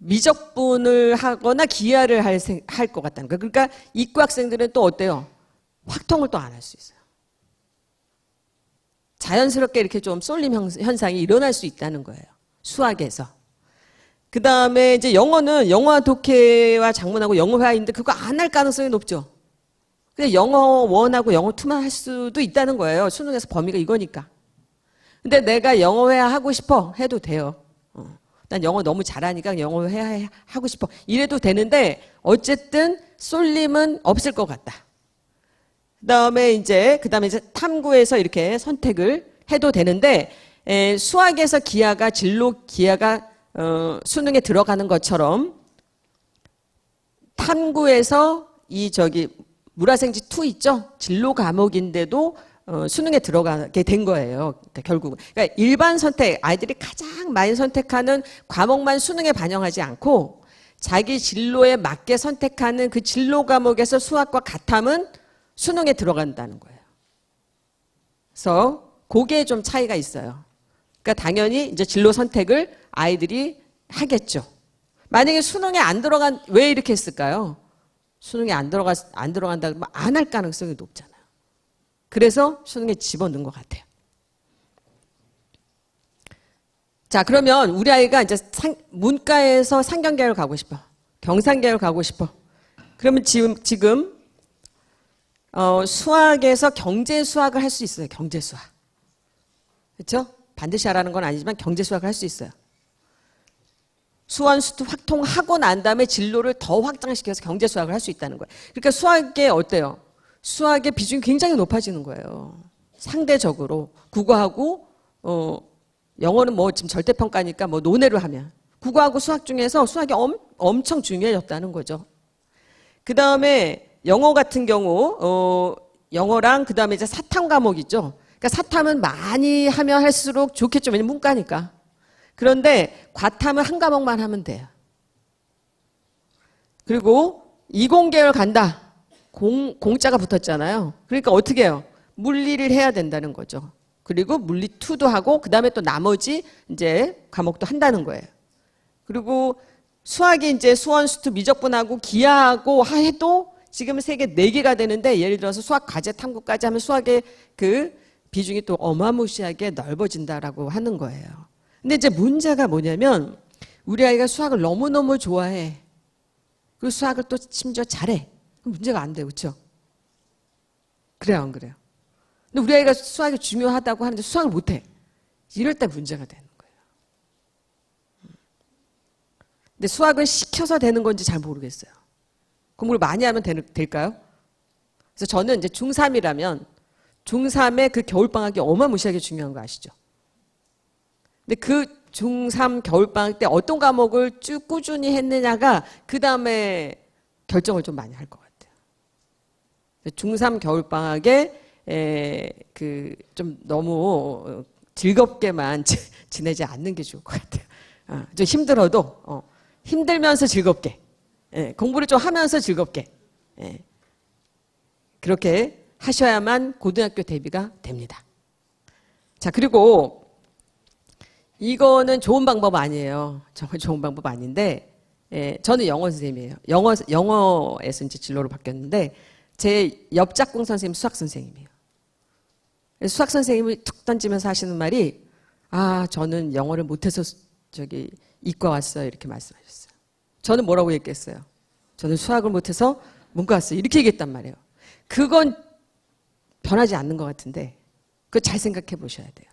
A: 미적분을 하거나 기하를 할 것 같다는 거예요. 그러니까 이과 학생들은 또 어때요? 확통을 또 안 할 수 있어요. 자연스럽게 이렇게 좀 쏠림 현상이 일어날 수 있다는 거예요. 수학에서. 그 다음에 이제 영어는 영어와 독해와 작문하고 영어회화인데 그거 안 할 가능성이 높죠. 근데 영어 1하고 영어 2만 할 수도 있다는 거예요. 수능에서 범위가 이거니까. 근데 내가 영어회화 하고 싶어 해도 돼요. 난 영어 너무 잘하니까 영어회화 하고 싶어 이래도 되는데 어쨌든 쏠림은 없을 것 같다. 그다음에 이제 탐구에서 이렇게 선택을 해도 되는데 수학에서 기하가 진로 기하가 수능에 들어가는 것처럼 탐구에서 물화생지 2 있죠? 진로 과목인데도 수능에 들어가게 된 거예요. 그러니까 결국은. 그러니까 일반 선택, 아이들이 가장 많이 선택하는 과목만 수능에 반영하지 않고 자기 진로에 맞게 선택하는 그 진로 과목에서 수학과 가탐은 수능에 들어간다는 거예요. 그래서 그게 좀 차이가 있어요. 그러니까 당연히 이제 진로 선택을 아이들이 하겠죠. 만약에 수능에 안 들어간, 왜 이렇게 했을까요? 수능에 안 들어간다 그러면 안 할 가능성이 높잖아요. 그래서 수능에 집어넣은 것 같아요. 자, 그러면 우리 아이가 이제 문과에서 상경계열 가고 싶어. 경상계열 가고 싶어. 그러면 지금 수학에서 경제 수학을 할 수 있어요. 경제 수학. 그렇죠? 반드시 하라는 건 아니지만 경제 수학을 할 수 있어요. 수원, 수투 확통하고 난 다음에 진로를 더 확장시켜서 경제 수학을 할 수 있다는 거예요. 그러니까 수학에 어때요? 수학의 비중이 굉장히 높아지는 거예요. 상대적으로. 국어하고 영어는 뭐 지금 절대평가니까 뭐 논외로 하면 국어하고 수학 중에서 수학이 엄청 중요해졌다는 거죠. 그 다음에 영어 같은 경우 영어랑 그 다음에 이제 사탐 과목 있죠. 그러니까 사탐은 많이 하면 할수록 좋겠죠. 왜냐면 문과니까. 그런데 과탐은 한 과목만 하면 돼요. 그리고 이공계열 간다. 공자가 붙었잖아요. 그러니까 어떻게 해요? 물리를 해야 된다는 거죠. 그리고 물리 2도 하고 그다음에 또 나머지 이제 과목도 한다는 거예요. 그리고 수학이 이제 수원, 수투, 미적분하고 기하하고 해도 지금 세계 4개가 되는데 예를 들어서 수학 과제 탐구까지 하면 수학의 그 비중이 또 어마무시하게 넓어진다라고 하는 거예요. 근데 이제 문제가 뭐냐면 우리 아이가 수학을 너무너무 좋아해. 그리고 수학을 또 심지어 잘해. 그럼 문제가 안 돼요. 그렇죠? 그래요, 안 그래요? 근데 우리 아이가 수학이 중요하다고 하는데 수학을 못해. 이럴 때 문제가 되는 거예요. 근데 수학을 시켜서 되는 건지 잘 모르겠어요. 공부를 많이 하면 될까요? 그래서 저는 이제 중3이라면 중3의 그 겨울방학이 어마무시하게 중요한 거 아시죠? 근데 그 중3 겨울방학 때 어떤 과목을 쭉 꾸준히 했느냐가 그 다음에 결정을 좀 많이 할 것 같아요. 중3 겨울방학에 그 좀 너무 즐겁게만 지내지 않는 게 좋을 것 같아요. 좀 힘들어도 힘들면서 즐겁게 공부를 좀 하면서 즐겁게 그렇게 하셔야만 고등학교 대비가 됩니다. 자, 그리고 이거는 좋은 방법 아니에요. 정말 좋은 방법 아닌데 저는 영어 선생님이에요. 영어에서 이제 진로로 바뀌었는데 제 옆짝꿍 선생님 수학 선생님이에요. 수학 선생님이 툭 던지면서 하시는 말이 저는 영어를 못해서 저기 이과 왔어요. 이렇게 말씀하셨어요. 저는 뭐라고 얘기했어요? 저는 수학을 못해서 문과 왔어요. 이렇게 얘기했단 말이에요. 그건 변하지 않는 것 같은데 그거 잘 생각해 보셔야 돼요.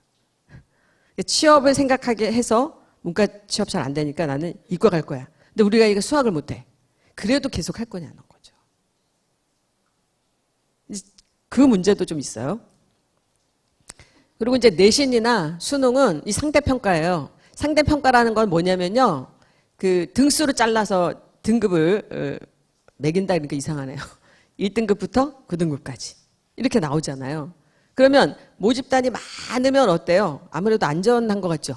A: 취업을 생각하게 해서 문과 취업 잘 안 되니까 나는 이과 갈 거야. 근데 우리가 이거 수학을 못해. 그래도 계속 할 거냐는 거죠. 그 문제도 좀 있어요. 그리고 이제 내신이나 수능은 이 상대평가예요. 상대평가라는 건 뭐냐면요. 그 등수로 잘라서 등급을 매긴다 그러니까 이상하네요. 1등급부터 9등급까지 이렇게 나오잖아요. 그러면 모집단이 많으면 어때요? 아무래도 안전한 것 같죠?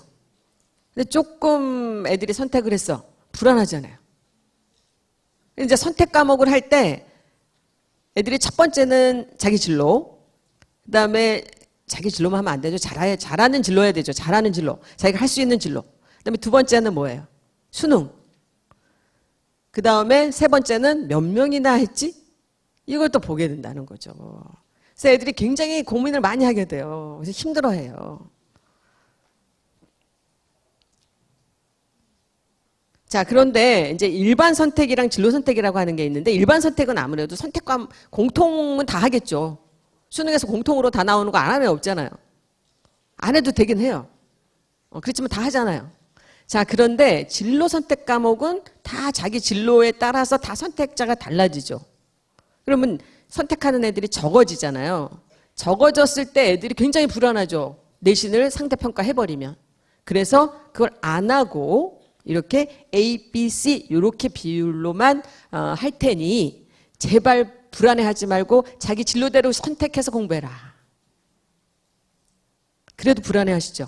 A: 근데 조금 애들이 선택을 했어. 불안하잖아요. 이제 선택 과목을 할 때 애들이 첫 번째는 자기 진로, 그 다음에 자기 진로만 하면 안 되죠. 잘하는 진로 해야 되죠. 잘하는 진로. 자기가 할 수 있는 진로. 그 다음에 두 번째는 뭐예요? 수능. 그 다음에 세 번째는 몇 명이나 했지? 이걸 또 보게 된다는 거죠. 그래서 애들이 굉장히 고민을 많이 하게 돼요. 그래서 힘들어해요. 자, 그런데 이제 일반 선택이랑 진로 선택이라고 하는 게 있는데 일반 선택은 아무래도 선택과 공통은 다 하겠죠. 수능에서 공통으로 다 나오는 거 안 하면 없잖아요. 안 해도 되긴 해요. 그렇지만 다 하잖아요. 자, 그런데 진로 선택 과목은 다 자기 진로에 따라서 다 선택자가 달라지죠. 그러면 선택하는 애들이 적어지잖아요. 적어졌을 때 애들이 굉장히 불안하죠. 내신을 상대평가 해버리면. 그래서 그걸 안 하고 이렇게 A, B, C 이렇게 비율로만 할 테니 제발 불안해하지 말고 자기 진로대로 선택해서 공부해라. 그래도 불안해하시죠?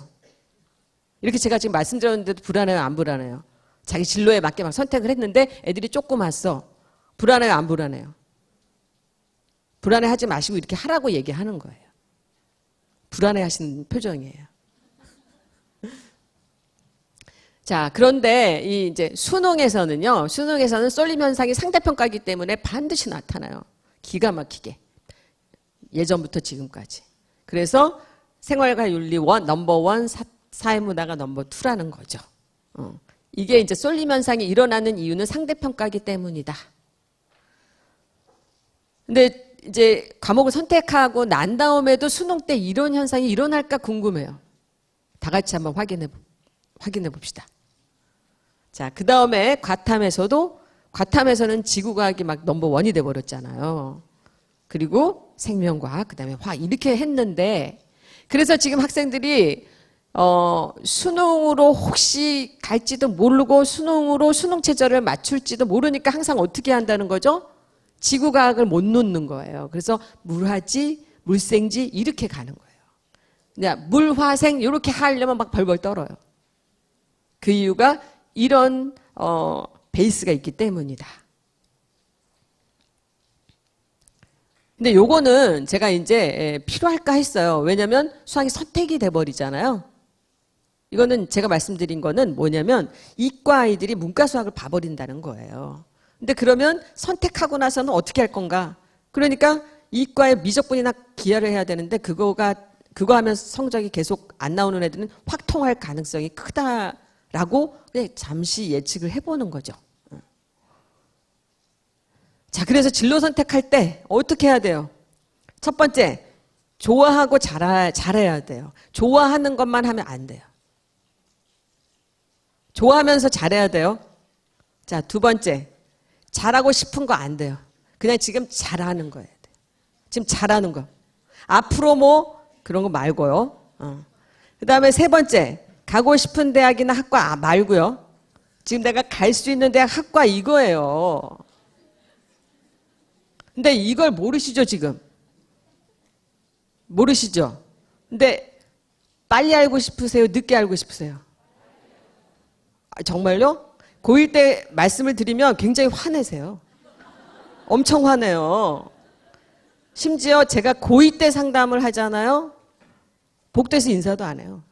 A: 이렇게 제가 지금 말씀드렸는데도 불안해요? 안 불안해요? 자기 진로에 맞게 막 선택을 했는데 애들이 조금 왔어. 불안해요? 안 불안해요? 불안해하지 마시고 이렇게 하라고 얘기하는 거예요. 불안해하시는 표정이에요. 자, 그런데 이제 수능에서는 쏠림 현상이 상대평가이기 때문에 반드시 나타나요. 기가 막히게. 예전부터 지금까지. 그래서 생활과 윤리 넘버 1, 사회문화가 넘버 2라는 거죠. 이게 이제 쏠림 현상이 일어나는 이유는 상대평가이기 때문이다. 근데 이제 과목을 선택하고 난 다음에도 수능 때 이런 현상이 일어날까 궁금해요. 다 같이 한번 확인해 봅시다. 자, 그 다음에 과탐에서는 지구과학이 막 넘버 1이 돼버렸잖아요. 그리고 생명과학, 그 다음에 화학 이렇게 했는데 그래서 지금 학생들이 수능으로 혹시 갈지도 모르고 수능으로 수능 체제를 맞출지도 모르니까 항상 어떻게 한다는 거죠? 지구과학을 못 놓는 거예요. 그래서 물화지, 물생지 이렇게 가는 거예요. 그냥 물화생 이렇게 하려면 막 벌벌 떨어요. 그 이유가 이런 베이스가 있기 때문이다. 근데 요거는 제가 이제 필요할까 했어요. 왜냐면 수학이 선택이 돼버리잖아요. 이거는 제가 말씀드린 거는 뭐냐면 이과 아이들이 문과 수학을 봐버린다는 거예요. 근데 그러면 선택하고 나서는 어떻게 할 건가? 그러니까 이과에 미적분이나 기하를 해야 되는데 그거 하면 성적이 계속 안 나오는 애들은 확통할 가능성이 크다라고 그냥 잠시 예측을 해보는 거죠. 자, 그래서 진로 선택할 때 어떻게 해야 돼요? 첫 번째, 좋아하고 잘해야 돼요. 좋아하는 것만 하면 안 돼요. 좋아하면서 잘해야 돼요. 자, 두 번째, 잘하고 싶은 거 안 돼요. 그냥 지금 잘하는 거예요. 지금 잘하는 거. 앞으로 뭐 그런 거 말고요. 그 다음에 세 번째, 가고 싶은 대학이나 학과 말고요. 지금 내가 갈 수 있는 대학 학과 이거예요. 근데 이걸 모르시죠, 지금? 모르시죠? 근데 빨리 알고 싶으세요? 늦게 알고 싶으세요? 아, 정말요? 고1 때 말씀을 드리면 굉장히 화내세요. 엄청 화내요. 심지어 제가 고2 때 상담을 하잖아요. 복도에서 인사도 안 해요.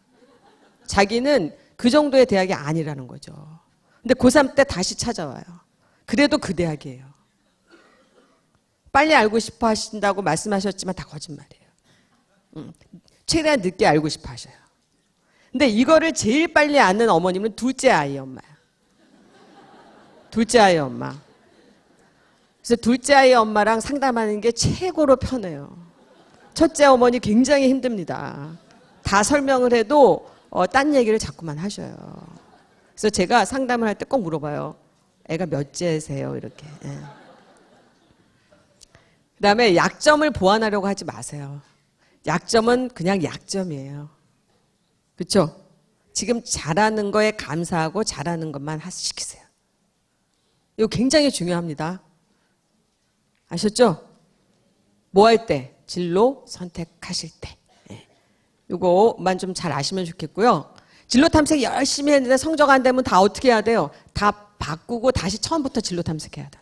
A: 자기는 그 정도의 대학이 아니라는 거죠. 근데 고3 때 다시 찾아와요. 그래도 그 대학이에요. 빨리 알고 싶어 하신다고 말씀하셨지만 다 거짓말이에요. 최대한 늦게 알고 싶어 하셔요. 근데 이거를 제일 빨리 아는 어머님은 둘째 아이 엄마야. 둘째 아이 엄마. 그래서 둘째 아이 엄마랑 상담하는 게 최고로 편해요. 첫째 어머니 굉장히 힘듭니다. 다 설명을 해도 딴 얘기를 자꾸만 하셔요. 그래서 제가 상담을 할 때 꼭 물어봐요. 애가 몇째세요? 이렇게. 예. 그다음에 약점을 보완하려고 하지 마세요. 약점은 그냥 약점이에요. 그렇죠? 지금 잘하는 거에 감사하고 잘하는 것만 시키세요. 이거 굉장히 중요합니다. 아셨죠? 뭐 할 때? 진로 선택하실 때. 이거만 좀 잘 아시면 좋겠고요. 진로 탐색 열심히 했는데 성적 안 되면 다 어떻게 해야 돼요? 다 바꾸고 다시 처음부터 진로 탐색해야 된다.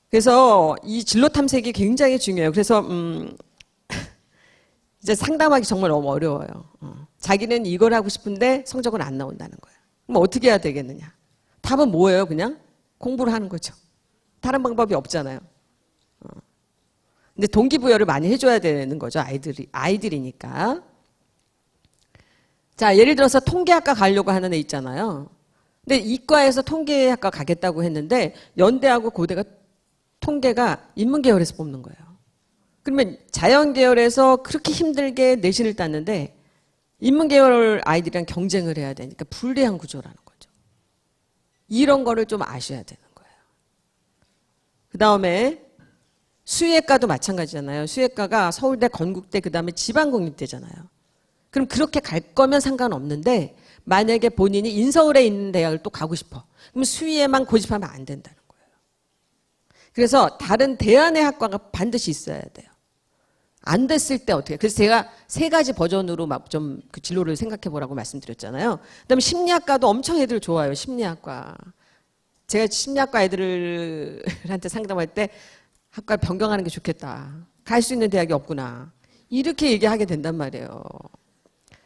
A: 그래서 이 진로 탐색이 굉장히 중요해요. 그래서 이제 상담하기 정말 너무 어려워요. 자기는 이걸 하고 싶은데 성적은 안 나온다는 거예요. 그럼 어떻게 해야 되겠느냐? 답은 뭐예요? 그냥 공부를 하는 거죠. 다른 방법이 없잖아요. 근데 동기부여를 많이 해줘야 되는 거죠. 아이들이니까. 자, 예를 들어서 통계학과 가려고 하는 애 있잖아요. 근데 이과에서 통계학과 가겠다고 했는데 연대하고 고대가 통계가 인문계열에서 뽑는 거예요. 그러면 자연계열에서 그렇게 힘들게 내신을 땄는데 인문계열 아이들이랑 경쟁을 해야 되니까 불리한 구조라는 거죠. 이런 거를 좀 아셔야 되는 거예요. 그 다음에 수의학과도 마찬가지잖아요. 수의학과가 서울대, 건국대, 그 다음에 지방국립대잖아요. 그럼 그렇게 갈 거면 상관없는데 만약에 본인이 인서울에 있는 대학을 또 가고 싶어. 그럼 수의에만 고집하면 안 된다는 거예요. 그래서 다른 대안의 학과가 반드시 있어야 돼요. 안 됐을 때 어떻게 해요? 그래서 제가 세 가지 버전으로 막 좀 그 진로를 생각해 보라고 말씀드렸잖아요. 그다음에 심리학과도 엄청 애들 좋아요. 심리학과. 제가 심리학과 애들한테 상담할 때 학과를 변경하는 게 좋겠다. 갈 수 있는 대학이 없구나. 이렇게 얘기하게 된단 말이에요.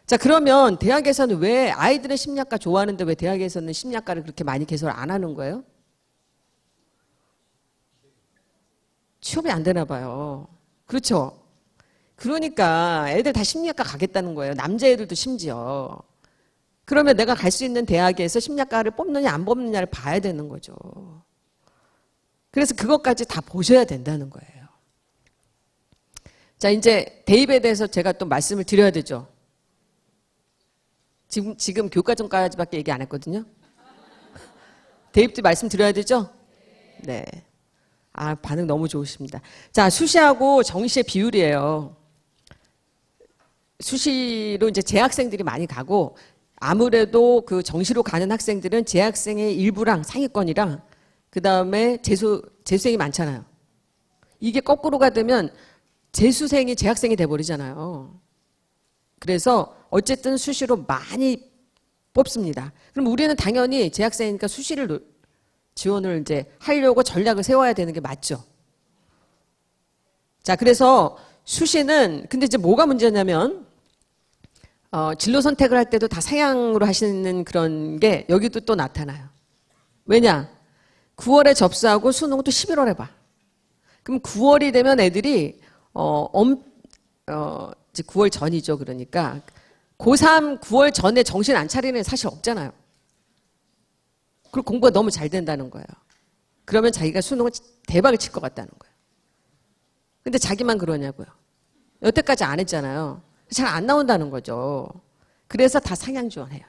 A: 자, 그러면 대학에서는 왜 아이들은 심리학과 좋아하는데 왜 대학에서는 심리학과를 그렇게 많이 개설 안 하는 거예요? 취업이 안 되나 봐요. 그렇죠? 그러니까 애들 다 심리학과 가겠다는 거예요. 남자애들도 심지어. 그러면 내가 갈 수 있는 대학에서 심리학과를 뽑느냐 안 뽑느냐를 봐야 되는 거죠. 그래서 그것까지 다 보셔야 된다는 거예요. 자, 이제 대입에 대해서 제가 또 말씀을 드려야 되죠. 지금 교과전까지밖에 얘기 안 했거든요. 대입도 말씀드려야 되죠? 네. 아, 반응 너무 좋으십니다. 자, 수시하고 정시의 비율이에요. 수시로 이제 재학생들이 많이 가고 아무래도 그 정시로 가는 학생들은 재학생의 일부랑 상위권이랑 그 다음에 재수생이 많잖아요. 이게 거꾸로가 되면 재수생이 재학생이 돼버리잖아요. 그래서 어쨌든 수시로 많이 뽑습니다. 그럼 우리는 당연히 재학생이니까 수시를 지원을 이제 하려고 전략을 세워야 되는 게 맞죠. 자, 그래서 수시는 근데 이제 뭐가 문제냐면 진로 선택을 할 때도 다 상향으로 하시는 그런 게 여기도 또 나타나요. 왜냐? 9월에 접수하고 수능도 11월에 봐. 그럼 9월이 되면 애들이 이제 9월 전이죠. 그러니까 고3 9월 전에 정신 안 차리는 애 사실 없잖아요. 그리고 공부가 너무 잘 된다는 거예요. 그러면 자기가 수능을 대박을 칠 것 같다는 거예요. 근데 자기만 그러냐고요. 여태까지 안 했잖아요. 잘 안 나온다는 거죠. 그래서 다 상향 지원해요.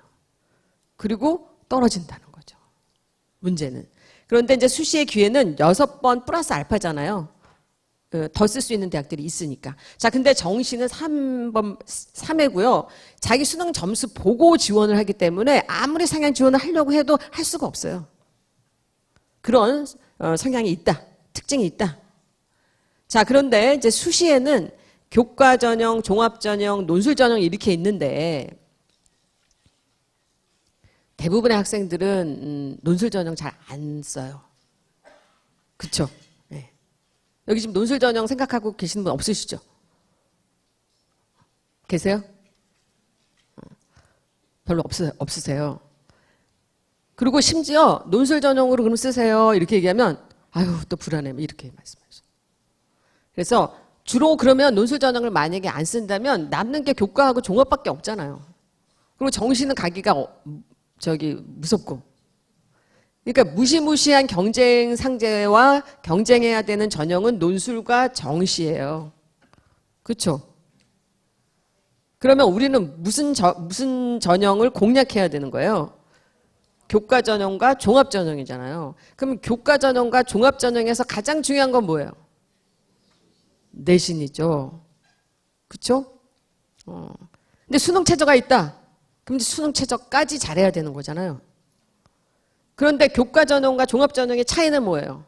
A: 그리고 떨어진다는 거죠. 문제는. 그런데 이제 수시의 기회는 6번 플러스 알파잖아요. 더 쓸 수 있는 대학들이 있으니까. 자, 근데 정시는 3회고요. 자기 수능 점수 보고 지원을 하기 때문에 아무리 상향 지원을 하려고 해도 할 수가 없어요. 그런 성향이 있다. 특징이 있다. 자, 그런데 이제 수시에는 교과 전형, 종합 전형, 논술 전형 이렇게 있는데 대부분의 학생들은 논술 전형 잘 안 써요. 그쵸? 네. 여기 지금 논술 전형 생각하고 계시는 분 없으시죠? 계세요? 별로 없으세요. 그리고 심지어 논술 전형으로 그럼 쓰세요. 이렇게 얘기하면 아유 또 불안해. 이렇게 말씀하셔요. 그래서 주로 그러면 논술 전형을 만약에 안 쓴다면 남는 게 교과하고 종합밖에 없잖아요. 그리고 정시는 가기가 무섭고. 그러니까 무시무시한 경쟁 상대와 경쟁해야 되는 전형은 논술과 정시예요. 그렇죠? 그러면 우리는 무슨 전형을 공략해야 되는 거예요? 교과 전형과 종합 전형이잖아요. 그럼 교과 전형과 종합 전형에서 가장 중요한 건 뭐예요? 내신이죠. 그렇죠? 근데 수능 최저가 있다. 그럼 수능 최저까지 잘해야 되는 거잖아요. 그런데 교과 전형과 종합 전형의 차이는 뭐예요?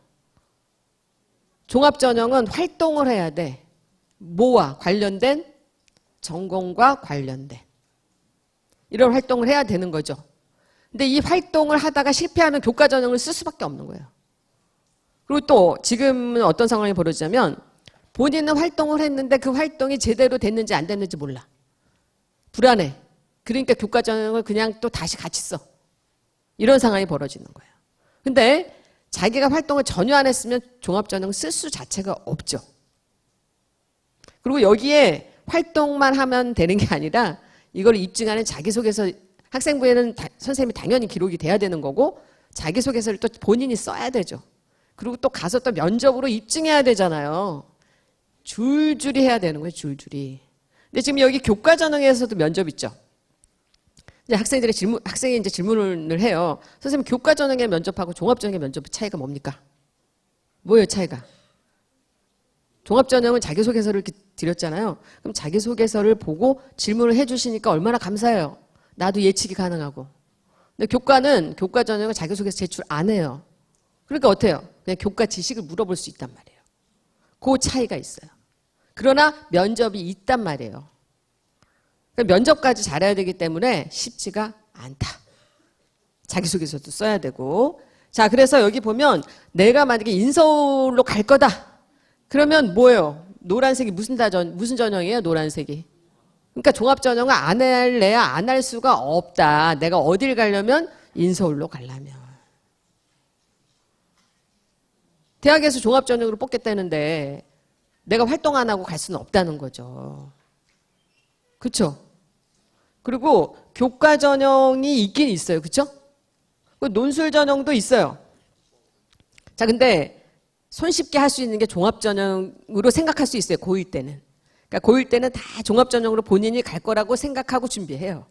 A: 종합 전형은 활동을 해야 돼. 뭐와 관련된? 전공과 관련된. 이런 활동을 해야 되는 거죠. 근데 이 활동을 하다가 실패하면 교과 전형을 쓸 수밖에 없는 거예요. 그리고 또 지금은 어떤 상황이 벌어지냐면 본인은 활동을 했는데 그 활동이 제대로 됐는지 안 됐는지 몰라. 불안해. 그러니까 교과 전형을 그냥 또 다시 같이 써. 이런 상황이 벌어지는 거예요. 근데 자기가 활동을 전혀 안 했으면 종합전형 쓸 수 자체가 없죠. 그리고 여기에 활동만 하면 되는 게 아니라 이걸 입증하는 자기소개서 학생부에는 선생님이 당연히 기록이 돼야 되는 거고 자기소개서를 또 본인이 써야 되죠. 그리고 또 가서 또 면접으로 입증해야 되잖아요. 줄줄이 해야 되는 거예요. 줄줄이. 근데 지금 여기 교과전형에서도 면접 있죠. 이제 학생이 이제 질문을 해요. 선생님, 교과 전형의 면접하고 종합 전형의 면접 차이가 뭡니까? 뭐예요, 차이가? 종합 전형은 자기소개서를 이렇게 드렸잖아요. 그럼 자기소개서를 보고 질문을 해주시니까 얼마나 감사해요. 나도 예측이 가능하고. 근데 교과 전형은 자기소개서 제출 안 해요. 그러니까 어때요? 그냥 교과 지식을 물어볼 수 있단 말이에요. 그 차이가 있어요. 그러나 면접이 있단 말이에요. 면접까지 잘해야 되기 때문에 쉽지가 않다. 자기소개서도 써야 되고. 자, 그래서 여기 보면 내가 만약에 인서울로 갈 거다. 그러면 뭐예요? 노란색이 무슨 전형이에요? 노란색이. 그러니까 종합전형을 안 할래야 안 할 수가 없다. 내가 어딜 가려면 인서울로 가려면. 대학에서 종합전형으로 뽑겠다는데 내가 활동 안 하고 갈 수는 없다는 거죠. 그렇죠? 그리고 교과 전형이 있긴 있어요. 그렇죠? 논술 전형도 있어요. 자, 근데 손쉽게 할 수 있는 게 종합 전형으로 생각할 수 있어요. 고1 때는. 그러니까 고1 때는 다 종합 전형으로 본인이 갈 거라고 생각하고 준비해요.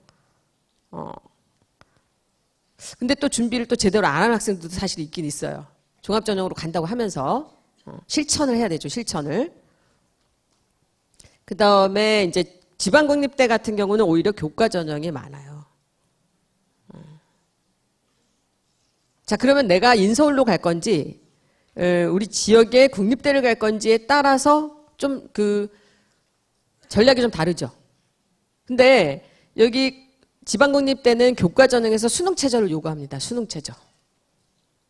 A: 근데 또 준비를 또 제대로 안 하는 학생들도 사실 있긴 있어요. 종합 전형으로 간다고 하면서 실천을 해야 되죠. 실천을. 그다음에 이제 지방국립대 같은 경우는 오히려 교과 전형이 많아요. 자, 그러면 내가 인서울로 갈 건지 우리 지역의 국립대를 갈 건지에 따라서 좀 그 전략이 좀 다르죠. 근데 여기 지방국립대는 교과 전형에서 수능 최저를 요구합니다. 수능 최저.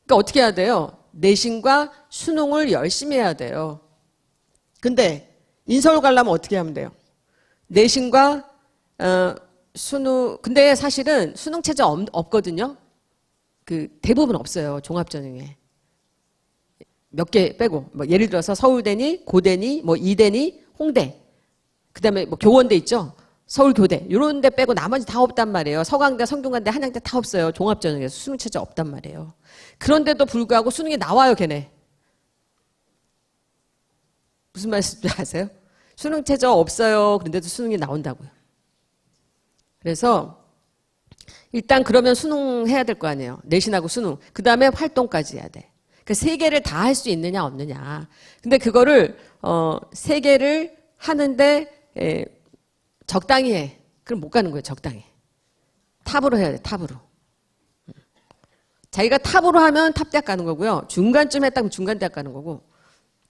A: 그러니까 어떻게 해야 돼요? 내신과 수능을 열심히 해야 돼요. 근데 인서울 가려면 어떻게 하면 돼요? 내신과 수능, 근데 사실은 수능 최저 없거든요. 그 대부분 없어요. 종합전형에. 몇 개 빼고. 뭐 예를 들어서 서울대니, 고대니, 뭐 이대니, 홍대. 그다음에 뭐 교원대 있죠. 서울교대. 이런 데 빼고 나머지 다 없단 말이에요. 서강대, 성균관대, 한양대 다 없어요. 종합전형에서 수능 최저 없단 말이에요. 그런데도 불구하고 수능이 나와요, 걔네. 무슨 말씀인지 아세요? 수능 최저 없어요. 그런데도 수능이 나온다고요. 그래서 일단 그러면 수능 해야 될 거 아니에요. 내신하고 수능. 그 다음에 활동까지 해야 돼. 그 세 개를 다 할 수 있느냐 없느냐. 근데 그거를 세 개를 하는데 적당히 해. 그럼 못 가는 거예요. 적당히. 탑으로 해야 돼. 탑으로. 자기가 탑으로 하면 탑대학 가는 거고요. 중간쯤 했다 그러면 중간대학 가는 거고.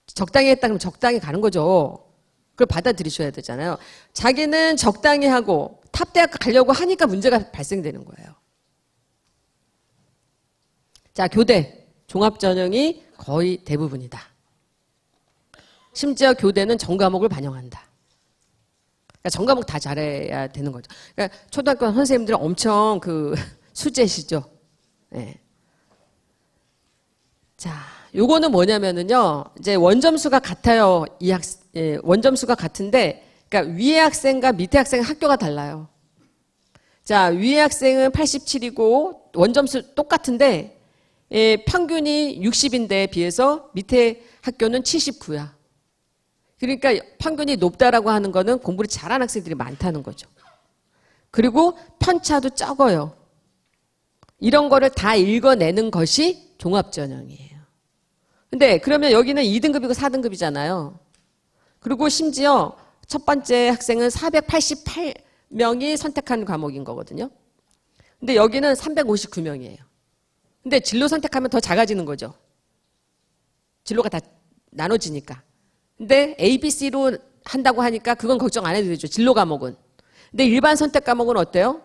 A: 적당히 했다 그러면 적당히 가는 거죠. 그걸 받아들이셔야 되잖아요. 자기는 적당히 하고 탑대학 가려고 하니까 문제가 발생되는 거예요. 자, 교대. 종합전형이 거의 대부분이다. 심지어 교대는 전과목을 반영한다. 그러니까 전과목 다 잘해야 되는 거죠. 그러니까 초등학교 선생님들은 엄청 그 수제시죠. 네. 자, 요거는 뭐냐면은요, 이제 원점수가 같아요. 원점수가 같은데, 그러니까 위에 학생과 밑에 학생 학교가 달라요. 자, 위에 학생은 87이고 원점수 똑같은데, 평균이 60인데 비해서 밑에 학교는 79야. 그러니까 평균이 높다라고 하는 거는 공부를 잘하는 학생들이 많다는 거죠. 그리고 편차도 적어요. 이런 거를 다 읽어내는 것이 종합전형이에요. 근데 그러면 여기는 2등급이고 4등급이잖아요. 그리고 심지어 첫 번째 학생은 488명이 선택한 과목인 거거든요. 근데 여기는 359명이에요. 근데 진로 선택하면 더 작아지는 거죠. 진로가 다 나눠지니까. 근데 A, B, C로 한다고 하니까 그건 걱정 안 해도 되죠. 진로 과목은. 근데 일반 선택 과목은 어때요?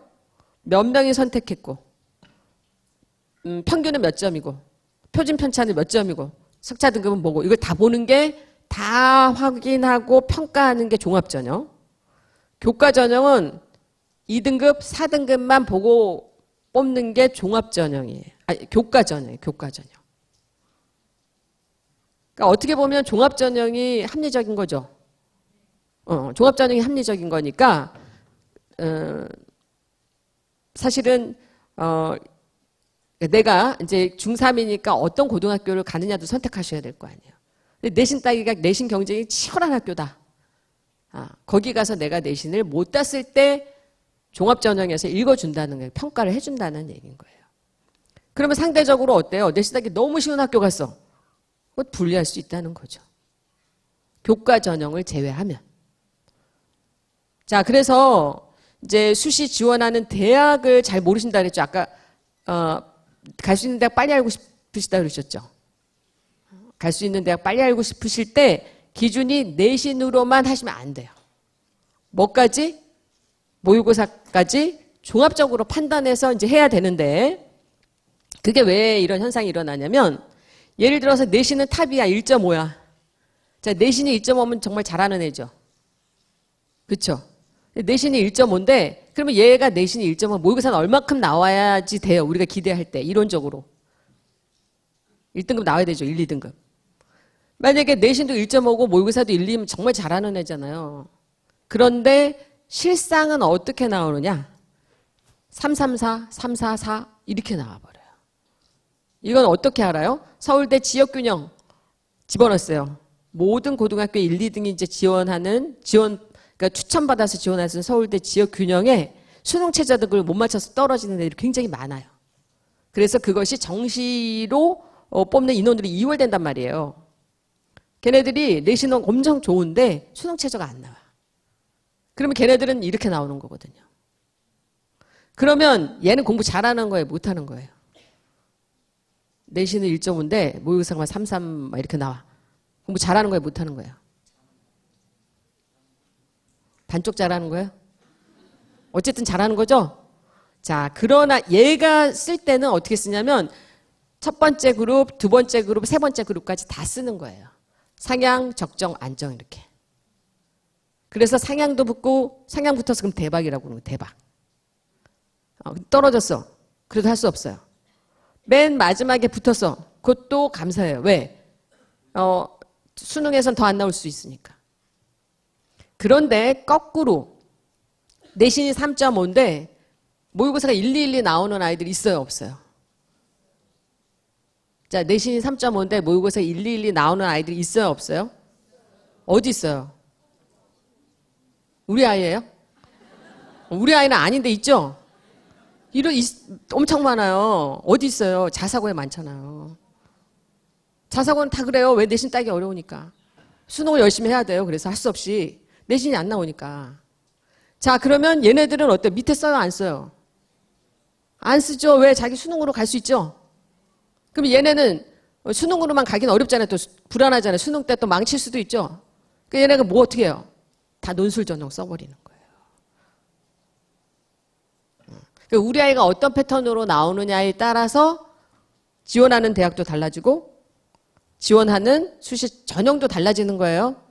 A: 몇 명이 선택했고, 평균은 몇 점이고, 표준 편차는 몇 점이고, 석차 등급은 뭐고, 이걸 다 보는 게 다 확인하고 평가하는 게 종합전형. 교과전형은 2등급, 4등급만 보고 뽑는 게 종합전형이에요. 아니, 교과전형이에요. 교과전형. 그러니까 어떻게 보면 종합전형이 합리적인 거죠. 종합전형이 합리적인 거니까 사실은 내가 이제 중3이니까 어떤 고등학교를 가느냐도 선택하셔야 될 거 아니에요. 근데 내신 따기가 내신 경쟁이 치열한 학교다. 거기 가서 내가 내신을 못 땄을 때 종합전형에서 읽어준다는 거예요. 평가를 해준다는 얘기인 거예요. 그러면 상대적으로 어때요? 내신 따기 너무 쉬운 학교 갔어. 그것 불리할 수 있다는 거죠. 교과 전형을 제외하면. 자, 그래서 이제 수시 지원하는 대학을 잘 모르신다 그랬죠. 아까 갈 수 있는 대학 빨리 알고 싶으시다 그러셨죠. 갈 수 있는 대학 빨리 알고 싶으실 때 기준이 내신으로만 하시면 안 돼요. 뭐까지? 모의고사까지 종합적으로 판단해서 이제 해야 되는데 그게 왜 이런 현상이 일어나냐면 예를 들어서 내신은 탑이야. 1.5야. 자, 내신이 1.5면 정말 잘하는 애죠. 그렇죠? 내신이 1.5인데 그러면 얘가 내신이 1.5 모의고사는 얼마큼 나와야지 돼요. 우리가 기대할 때 이론적으로. 1등급 나와야 되죠. 1, 2등급. 만약에 내신도 1.5고 모의고사도 1, 2면 정말 잘하는 애잖아요. 그런데 실상은 어떻게 나오느냐? 334, 344 이렇게 나와버려요. 이건 어떻게 알아요? 서울대 지역균형 집어넣었어요. 모든 고등학교 1, 2등이 이제 그러니까 추천받아서 지원하는 서울대 지역균형에 수능 최저 등급을 못 맞춰서 떨어지는 애들이 굉장히 많아요. 그래서 그것이 정시로 뽑는 인원들이 이월된단 말이에요. 걔네들이 내신은 엄청 좋은데 수능 최저가 안 나와. 그러면 걔네들은 이렇게 나오는 거거든요. 그러면 얘는 공부 잘하는 거예요? 못하는 거예요? 내신은 1.5인데 모의고사가 33 이렇게 나와. 공부 잘하는 거예요? 못하는 거예요? 반쪽 잘하는 거예요? 어쨌든 잘하는 거죠? 자, 그러나 얘가 쓸 때는 어떻게 쓰냐면 첫 번째 그룹, 두 번째 그룹, 세 번째 그룹까지 다 쓰는 거예요. 상향, 적정, 안정 이렇게. 그래서 상향도 붙고 상향 붙어서 그럼 대박이라고 그러는 거예요. 대박. 떨어졌어. 그래도 할 수 없어요. 맨 마지막에 붙었어. 그것도 감사해요. 왜? 수능에선 더 안 나올 수 있으니까. 그런데 거꾸로 내신이 3.5인데 모의고사가 1, 2 나오는 아이들이 있어요? 없어요? 자, 내신이 3.5인데 모의고사 1, 2 나오는 아이들이 있어요? 없어요? 어디 있어요? 우리 아이예요? 우리 아이는 아닌데 있죠? 엄청 많아요. 어디 있어요? 자사고에 많잖아요. 자사고는 다 그래요. 왜 내신 따기 어려우니까. 수능을 열심히 해야 돼요. 그래서 할 수 없이. 내신이 안 나오니까. 자, 그러면 얘네들은 어때요? 밑에 써요? 안 써요? 안 쓰죠. 왜? 자기 수능으로 갈 수 있죠? 그럼 얘네는 수능으로만 가긴 어렵잖아요. 또 불안하잖아요. 수능 때 또 망칠 수도 있죠. 그러니까 얘네가 뭐 어떻게 해요? 다 논술 전형 써버리는 거예요. 그러니까 우리 아이가 어떤 패턴으로 나오느냐에 따라서 지원하는 대학도 달라지고 지원하는 수시 전형도 달라지는 거예요.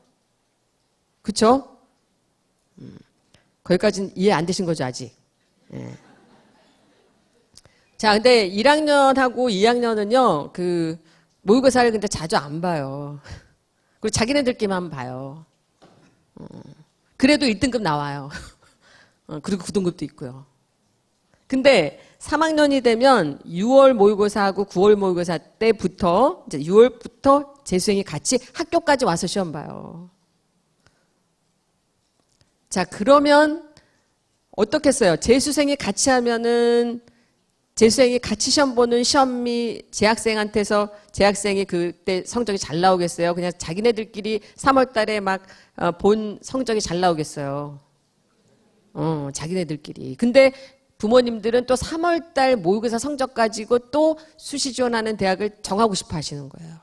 A: 그렇죠? 거기까지는 이해 안 되신 거죠, 아직. 예. 자, 근데 1학년하고 2학년은요, 그 모의고사를 근데 자주 안 봐요. 그리고 자기네들끼리만 봐요. 그래도 1등급 나와요. 그리고 9등급도 있고요. 근데 3학년이 되면 6월 모의고사하고 9월 모의고사 때부터 이제 6월부터 재수생이 같이 학교까지 와서 시험 봐요. 자, 그러면 어떻겠어요? 재수생이 같이 하면은 재수생이 같이 시험 보는 시험이 재학생한테서 재학생이 그때 성적이 잘 나오겠어요? 그냥 자기네들끼리 3월 달에 막 본 성적이 잘 나오겠어요? 자기네들끼리. 근데 부모님들은 또 3월 달 모의고사 성적 가지고 또 수시 지원하는 대학을 정하고 싶어 하시는 거예요.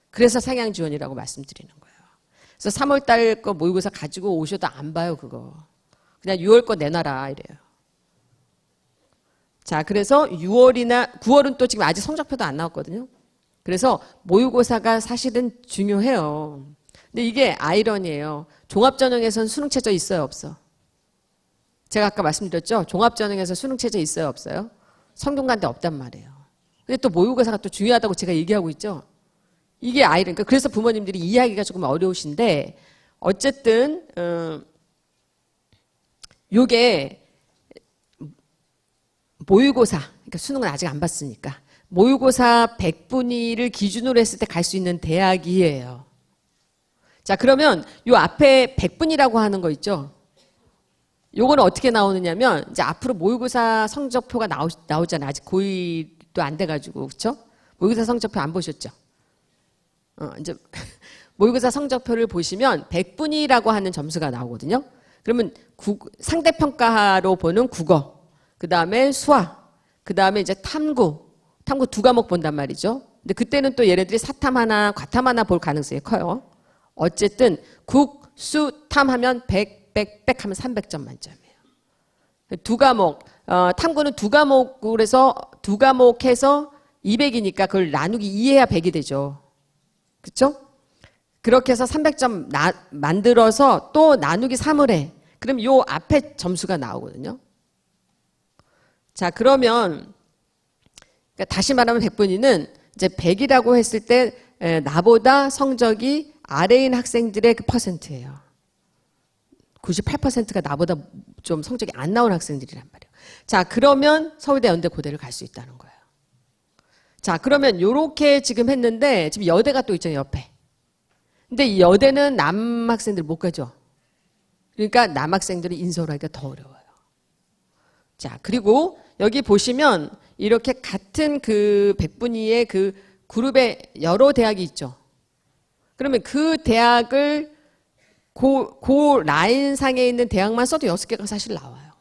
A: 그래서 상향 지원이라고 말씀드리는 거예요. 그래서 3월 달 거 모의고사 가지고 오셔도 안 봐요, 그거. 그냥 6월 거 내놔라 이래요. 자, 그래서 6월이나 9월은 또 지금 아직 성적표도 안 나왔거든요. 그래서 모의고사가 사실은 중요해요. 근데 이게 아이러니예요. 종합전형에서는 수능체제 있어요, 없어? 제가 아까 말씀드렸죠? 종합전형에서 수능체제 있어요, 없어요? 성균관대 없단 말이에요. 근데 또 모의고사가 또 중요하다고 제가 얘기하고 있죠? 이게 아이러니까. 그래서 부모님들이 이해하기가 조금 어려우신데 어쨌든 요게 모의고사, 그러니까 수능은 아직 안 봤으니까 모의고사 100분위를 기준으로 했을 때 갈 수 있는 대학이에요. 자, 그러면 요 앞에 100분이라고 하는 거 있죠? 요거는 어떻게 나오느냐면 이제 앞으로 모의고사 성적표가 나오잖아요. 아직 고2도 안 돼가지고, 그렇죠? 모의고사 성적표 안 보셨죠? 이제 모의고사 성적표를 보시면 100분위라고 하는 점수가 나오거든요. 그러면 상대평가로 보는 국어, 그 다음에 수학, 그 다음에 이제 탐구 두 과목 본단 말이죠. 근데 그때는 또 얘네들이 사탐 하나, 과탐 하나 볼 가능성이 커요. 어쨌든 국, 수, 탐 하면 100, 100 하면 300점 만점이에요. 두 과목, 탐구는 두 과목으로 해서 두 과목 해서 200이니까 그걸 나누기 2해야 100이 되죠. 그렇죠? 그렇게 해서 300점 만들어서 또 나누기 3을 해. 그럼 요 앞에 점수가 나오거든요. 자, 그러면 그러니까 다시 말하면 100분위는 이제 100이라고 했을 때 나보다 성적이 아래인 학생들의 그 퍼센트예요. 98%가 나보다 좀 성적이 안 나온 학생들이란 말이에요. 자, 그러면 서울대, 연대, 고대를 갈 수 있다는 거예요. 자, 그러면 요렇게 지금 했는데 지금 여대가 또 있잖아요, 옆에. 근데 이 여대는 남학생들 못 가죠. 그러니까 남학생들이 인서울 하기가 더 어려워요. 자, 그리고 여기 보시면 이렇게 같은 그 100분위의 그 그룹에 여러 대학이 있죠. 그러면 그 대학을 그 라인상에 있는 대학만 써도 6개가 사실 나와요.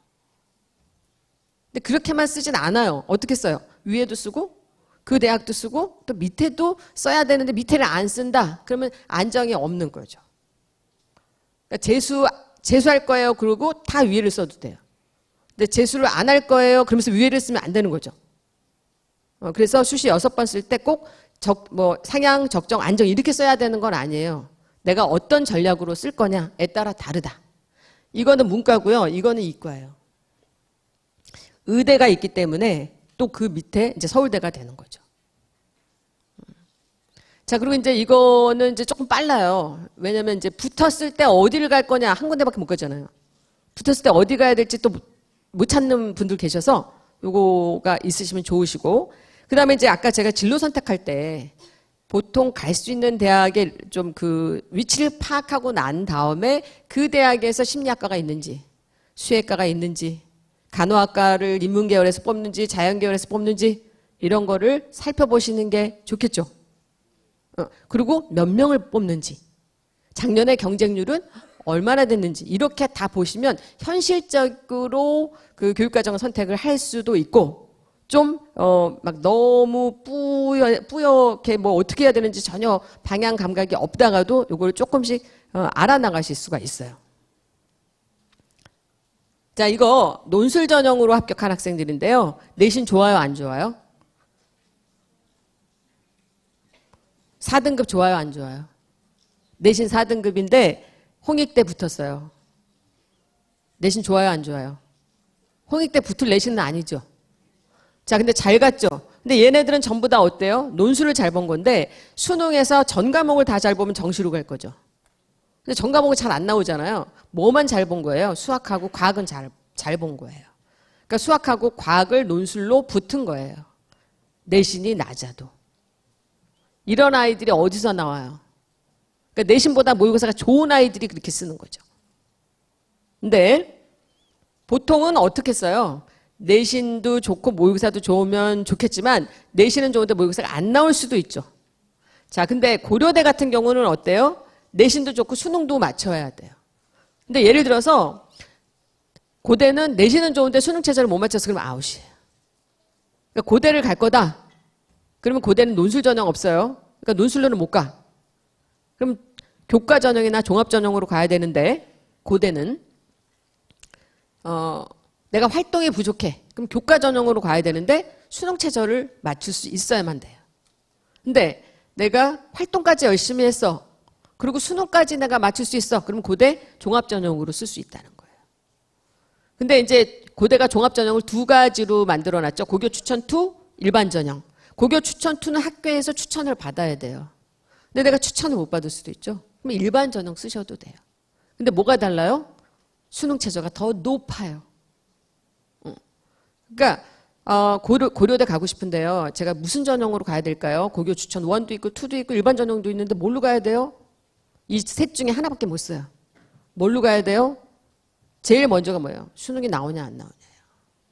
A: 근데 그렇게만 쓰진 않아요. 어떻게 써요? 위에도 쓰고 그 대학도 쓰고 또 밑에도 써야 되는데 밑에를 안 쓴다. 그러면 안정이 없는 거죠. 그러니까 재수할 거예요. 그러고 다 위에를 써도 돼요. 근데 재수를 안 할 거예요. 그러면서 위에를 쓰면 안 되는 거죠. 그래서 수시 6번 쓸 때 꼭 상향, 적정, 안정 이렇게 써야 되는 건 아니에요. 내가 어떤 전략으로 쓸 거냐에 따라 다르다. 이거는 문과고요. 이거는 이과예요. 의대가 있기 때문에 또 그 밑에 이제 서울대가 되는 거죠. 자, 그리고 이제 이거는 이제 조금 빨라요. 왜냐면 이제 붙었을 때 어디를 갈 거냐 한 군데밖에 못 가잖아요. 붙었을 때 어디 가야 될지 또 못 찾는 분들 계셔서 요거가 있으시면 좋으시고, 그 다음에 이제 아까 제가 진로 선택할 때 보통 갈 수 있는 대학의 좀 그 위치를 파악하고 난 다음에 그 대학에서 심리학과가 있는지, 수의과가 있는지, 간호학과를 인문계열에서 뽑는지, 자연계열에서 뽑는지 이런 거를 살펴보시는 게 좋겠죠. 그리고 몇 명을 뽑는지, 작년에 경쟁률은 얼마나 됐는지 이렇게 다 보시면 현실적으로 그 교육과정을 선택을 할 수도 있고, 좀 막 너무 뿌옇게 뭐 어떻게 해야 되는지 전혀 방향 감각이 없다가도 요걸 조금씩 알아나가실 수가 있어요. 자, 이거 논술 전형으로 합격한 학생들인데요. 내신 좋아요, 안 좋아요? 4등급 좋아요, 안 좋아요? 내신 4등급인데 홍익대 붙었어요. 내신 좋아요, 안 좋아요? 홍익대 붙을 내신은 아니죠. 자, 근데 잘 갔죠? 근데 얘네들은 전부 다 어때요? 논술을 잘 본 건데 수능에서 전 과목을 다 잘 보면 정시로 갈 거죠. 근데 전 과목은 잘 안 나오잖아요. 뭐만 잘 본 거예요? 수학하고 과학은 잘 본 거예요. 그러니까 수학하고 과학을 논술로 붙은 거예요. 내신이 낮아도. 이런 아이들이 어디서 나와요? 그러니까 내신보다 모의고사가 좋은 아이들이 그렇게 쓰는 거죠. 근데 보통은 어떻게 써요? 내신도 좋고 모의고사도 좋으면 좋겠지만 내신은 좋은데 모의고사가 안 나올 수도 있죠. 자, 근데 고려대 같은 경우는 어때요? 내신도 좋고 수능도 맞춰야 돼요. 근데 예를 들어서 고대는 내신은 좋은데 수능 체제를 못 맞춰서 그러면 아웃이에요. 그러니까 고대를 갈 거다. 그러면 고대는 논술 전형 없어요. 그러니까 논술로는 못 가. 그럼 교과 전형이나 종합 전형으로 가야 되는데 고대는 내가 활동이 부족해. 그럼 교과 전형으로 가야 되는데 수능 최저를 맞출 수 있어야만 돼요. 근데 내가 활동까지 열심히 했어. 그리고 수능까지 내가 맞출 수 있어. 그럼 고대 종합 전형으로 쓸 수 있다는 거예요. 근데 이제 고대가 종합 전형을 두 가지로 만들어 놨죠. 고교 추천 2, 일반 전형. 고교 추천 2는 학교에서 추천을 받아야 돼요. 근데 내가 추천을 못 받을 수도 있죠. 그럼 일반 전형 쓰셔도 돼요. 근데 뭐가 달라요? 수능 최저가 더 높아요. 그러니까 고려대 가고 싶은데요. 제가 무슨 전형으로 가야 될까요? 고교 추천 1도 있고 2도 있고 일반 전형도 있는데 뭘로 가야 돼요? 이 셋 중에 하나밖에 못 써요. 뭘로 가야 돼요? 제일 먼저가 뭐예요? 수능이 나오냐 안 나오냐예요.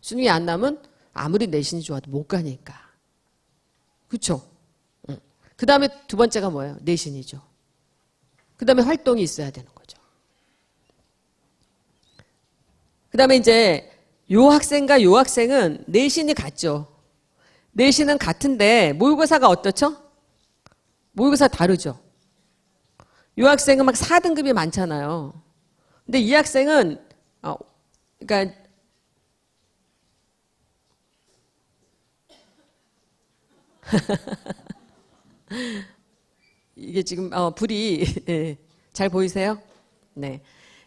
A: 수능이 안 나오면 아무리 내신이 좋아도 못 가니까. 그렇죠? 그 다음에 두 번째가 뭐예요? 내신이죠. 그 다음에 활동이 있어야 되는 거죠. 그 다음에 이제 요 학생과 요 학생은 내신이 같죠. 내신은 같은데 모의고사가 어떻죠? 모의고사 다르죠. 요 학생은 막 4등급이 많잖아요. 근데 이 학생은 그러니까 이게 지금 불이 네. 잘 보이세요? 네.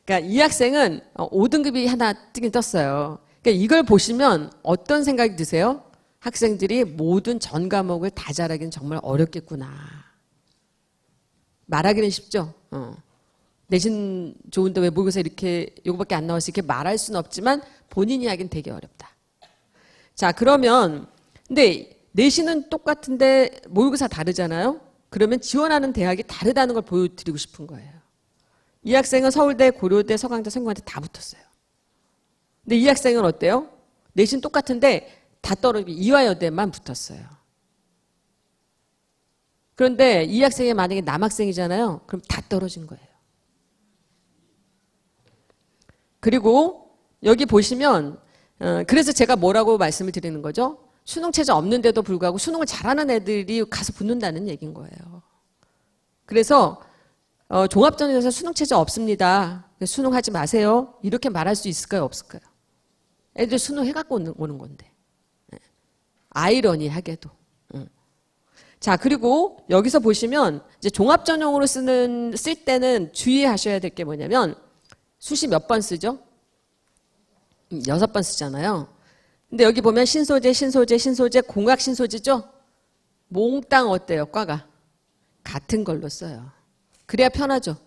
A: 그러니까 이 학생은 5등급이 하나 뜨긴 떴어요. 그러니까 이걸 보시면 어떤 생각이 드세요? 학생들이 모든 전 과목을 다 잘하기는 정말 어렵겠구나. 말하기는 쉽죠. 내신 좋은데 왜 모의고사 이렇게 요거밖에 안 나와서 이렇게 말할 수는 없지만 본인이 하긴 되게 어렵다. 자, 그러면 근데 내신은 똑같은데 모의고사 다르잖아요. 그러면 지원하는 대학이 다르다는 걸 보여드리고 싶은 거예요. 이 학생은 서울대, 고려대, 서강대, 성균관대 다 붙었어요. 근데 이 학생은 어때요? 내신 똑같은데 다 떨어지고 이화여대만 붙었어요. 그런데 이 학생이 만약에 남학생이잖아요. 그럼 다 떨어진 거예요. 그리고 여기 보시면 그래서 제가 뭐라고 말씀을 드리는 거죠? 수능 체제 없는데도 불구하고 수능을 잘하는 애들이 가서 붙는다는 얘기인 거예요. 그래서 종합전형에서 수능 체제 없습니다. 수능하지 마세요. 이렇게 말할 수 있을까요? 없을까요? 애들 수능 해갖고 오는 건데. 아이러니하게도. 자, 그리고 여기서 보시면 이제 종합 전형으로 쓸 때는 주의하셔야 될 게 뭐냐면 수시 몇 번 쓰죠? 6번 쓰잖아요. 근데 여기 보면 신소재, 공학 신소재죠? 몽땅 어때요? 과가 같은 걸로 써요. 그래야 편하죠.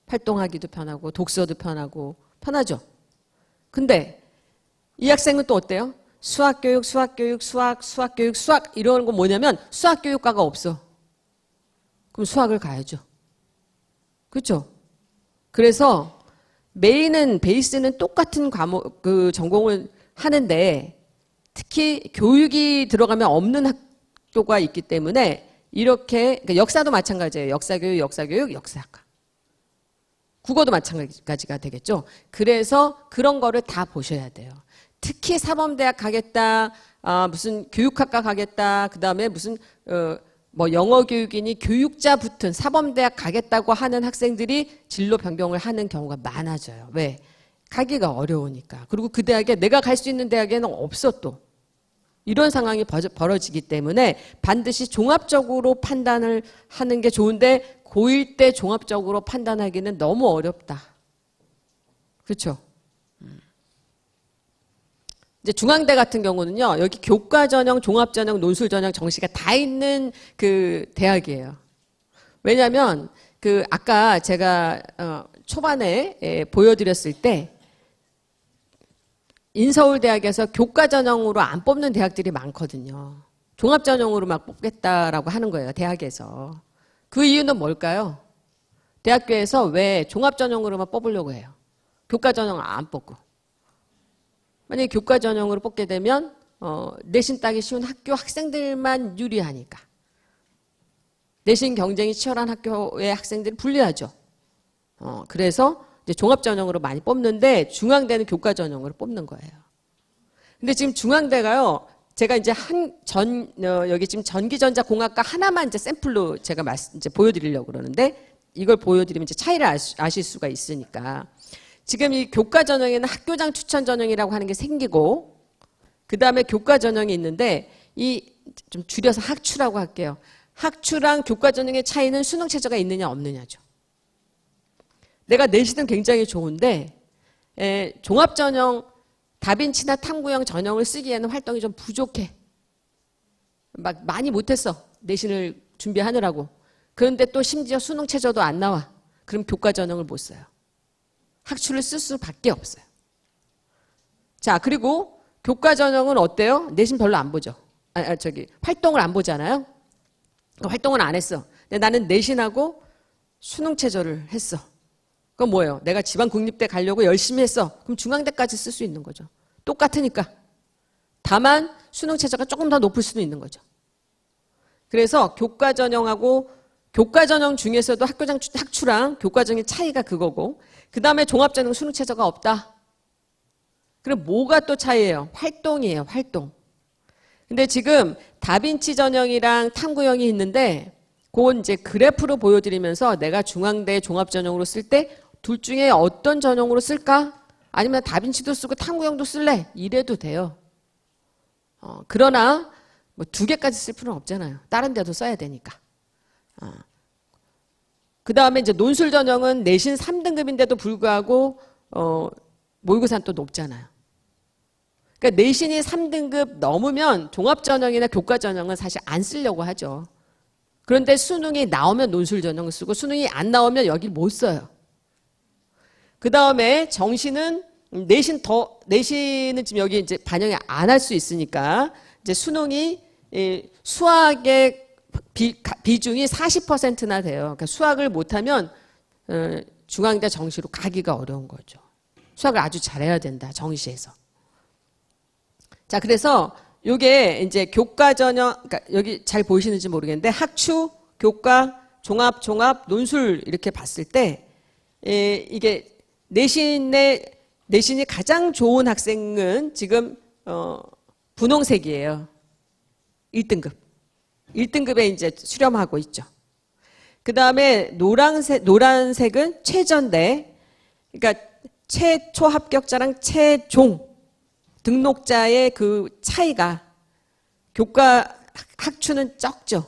A: 활동하기도 편하고 독서도 편하고 편하죠. 근데 이 학생은 또 어때요? 수학교육, 수학 이런 거 뭐냐면 수학교육과가 없어. 그럼 수학을 가야죠. 그렇죠? 그래서 베이스는 똑같은 과목, 그 전공을 하는데 특히 교육이 들어가면 없는 학교가 있기 때문에 이렇게, 그러니까 역사도 마찬가지예요. 역사교육, 역사학과. 국어도 마찬가지가 되겠죠. 그래서 그런 거를 다 보셔야 돼요. 특히 사범대학 가겠다, 무슨 교육학과 가겠다, 그 다음에 무슨 뭐 영어교육이니 교육자 붙은 사범대학 가겠다고 하는 학생들이 진로 변경을 하는 경우가 많아져요. 왜? 가기가 어려우니까. 그리고 그 대학에 내가 갈 수 있는 대학에는 없어 또. 이런 상황이 벌어지기 때문에 반드시 종합적으로 판단을 하는 게 좋은데 고1 때 종합적으로 판단하기는 너무 어렵다. 그렇죠? 이제 중앙대 같은 경우는요, 여기 교과 전형, 종합 전형, 논술 전형 정시가 다 있는 그 대학이에요. 왜냐하면 그 아까 제가 초반에 보여드렸을 때 인서울대학에서 교과 전형으로 안 뽑는 대학들이 많거든요. 종합 전형으로 막 뽑겠다라고 하는 거예요, 대학에서. 그 이유는 뭘까요? 대학교에서 왜 종합 전형으로만 뽑으려고 해요? 교과 전형을 안 뽑고. 만약에 교과 전형으로 뽑게 되면 내신 따기 쉬운 학교 학생들만 유리하니까. 내신 경쟁이 치열한 학교의 학생들이 불리하죠. 그래서 이제 종합 전형으로 많이 뽑는데 중앙대는 교과 전형으로 뽑는 거예요. 근데 지금 중앙대가요, 제가 이제 여기 지금 전기전자 공학과 하나만 이제 샘플로 제가 이제 보여드리려고 그러는데 이걸 보여드리면 이제 차이를 아실 수가 있으니까. 지금 이 교과 전형에는 학교장 추천 전형이라고 하는 게 생기고, 그 다음에 교과 전형이 있는데, 이 좀 줄여서 학추라고 할게요. 학추랑 교과 전형의 차이는 수능 최저가 있느냐 없느냐죠. 내가 내신은 굉장히 좋은데 종합 전형, 다빈치나 탐구형 전형을 쓰기에는 활동이 좀 부족해. 막 많이 못했어. 내신을 준비하느라고. 그런데 또 심지어 수능 최저도 안 나와. 그럼 교과 전형을 못 써요. 학추를 쓸 수밖에 없어요. 자, 그리고 교과 전형은 어때요? 내신 별로 안 보죠. 활동을 안 보잖아요. 활동은 안 했어. 근데 나는 내신하고 수능 최저를 했어. 그건 뭐예요? 내가 지방국립대 가려고 열심히 했어. 그럼 중앙대까지 쓸 수 있는 거죠. 똑같으니까. 다만 수능 최저가 조금 더 높을 수도 있는 거죠. 그래서 교과 전형하고 교과 전형 중에서도 학추랑 교과 전형의 차이가 그거고, 그 다음에 종합 전형 수능 최저가 없다. 그럼 뭐가 또 차이예요? 활동이에요, 활동. 근데 지금 다빈치 전형이랑 탐구형이 있는데, 그건 이제 그래프로 보여드리면서 내가 중앙대 종합 전형으로 쓸 때 둘 중에 어떤 전형으로 쓸까? 아니면 다빈치도 쓰고 탐구형도 쓸래? 이래도 돼요. 그러나 뭐 2개까지 쓸 필요는 없잖아요. 다른 데도 써야 되니까. 그 다음에 이제 논술 전형은 내신 3등급인데도 불구하고 모의고사는 또 높잖아요. 그러니까 내신이 3등급 넘으면 종합 전형이나 교과 전형은 사실 안 쓰려고 하죠. 그런데 수능이 나오면 논술 전형을 쓰고 수능이 안 나오면 여기 못 써요. 그 다음에 정시는 내신은 지금 여기 이제 반영이 안 할 수 있으니까 이제 수능이 수학의 비중이 40%나 돼요. 그러니까 수학을 못하면 중앙대 정시로 가기가 어려운 거죠. 수학을 아주 잘해야 된다, 정시에서. 자, 그래서 요게 이제 교과 전형, 그러니까 여기 잘 보이시는지 모르겠는데 학추, 교과, 종합, 논술 이렇게 봤을 때 이게 내신이 가장 좋은 학생은 지금 분홍색이에요. 1등급. 1등급에 이제 수렴하고 있죠. 그 다음에 노란색은 최전대, 그러니까 최초 합격자랑 최종 등록자의 그 차이가 교과 학추는 적죠.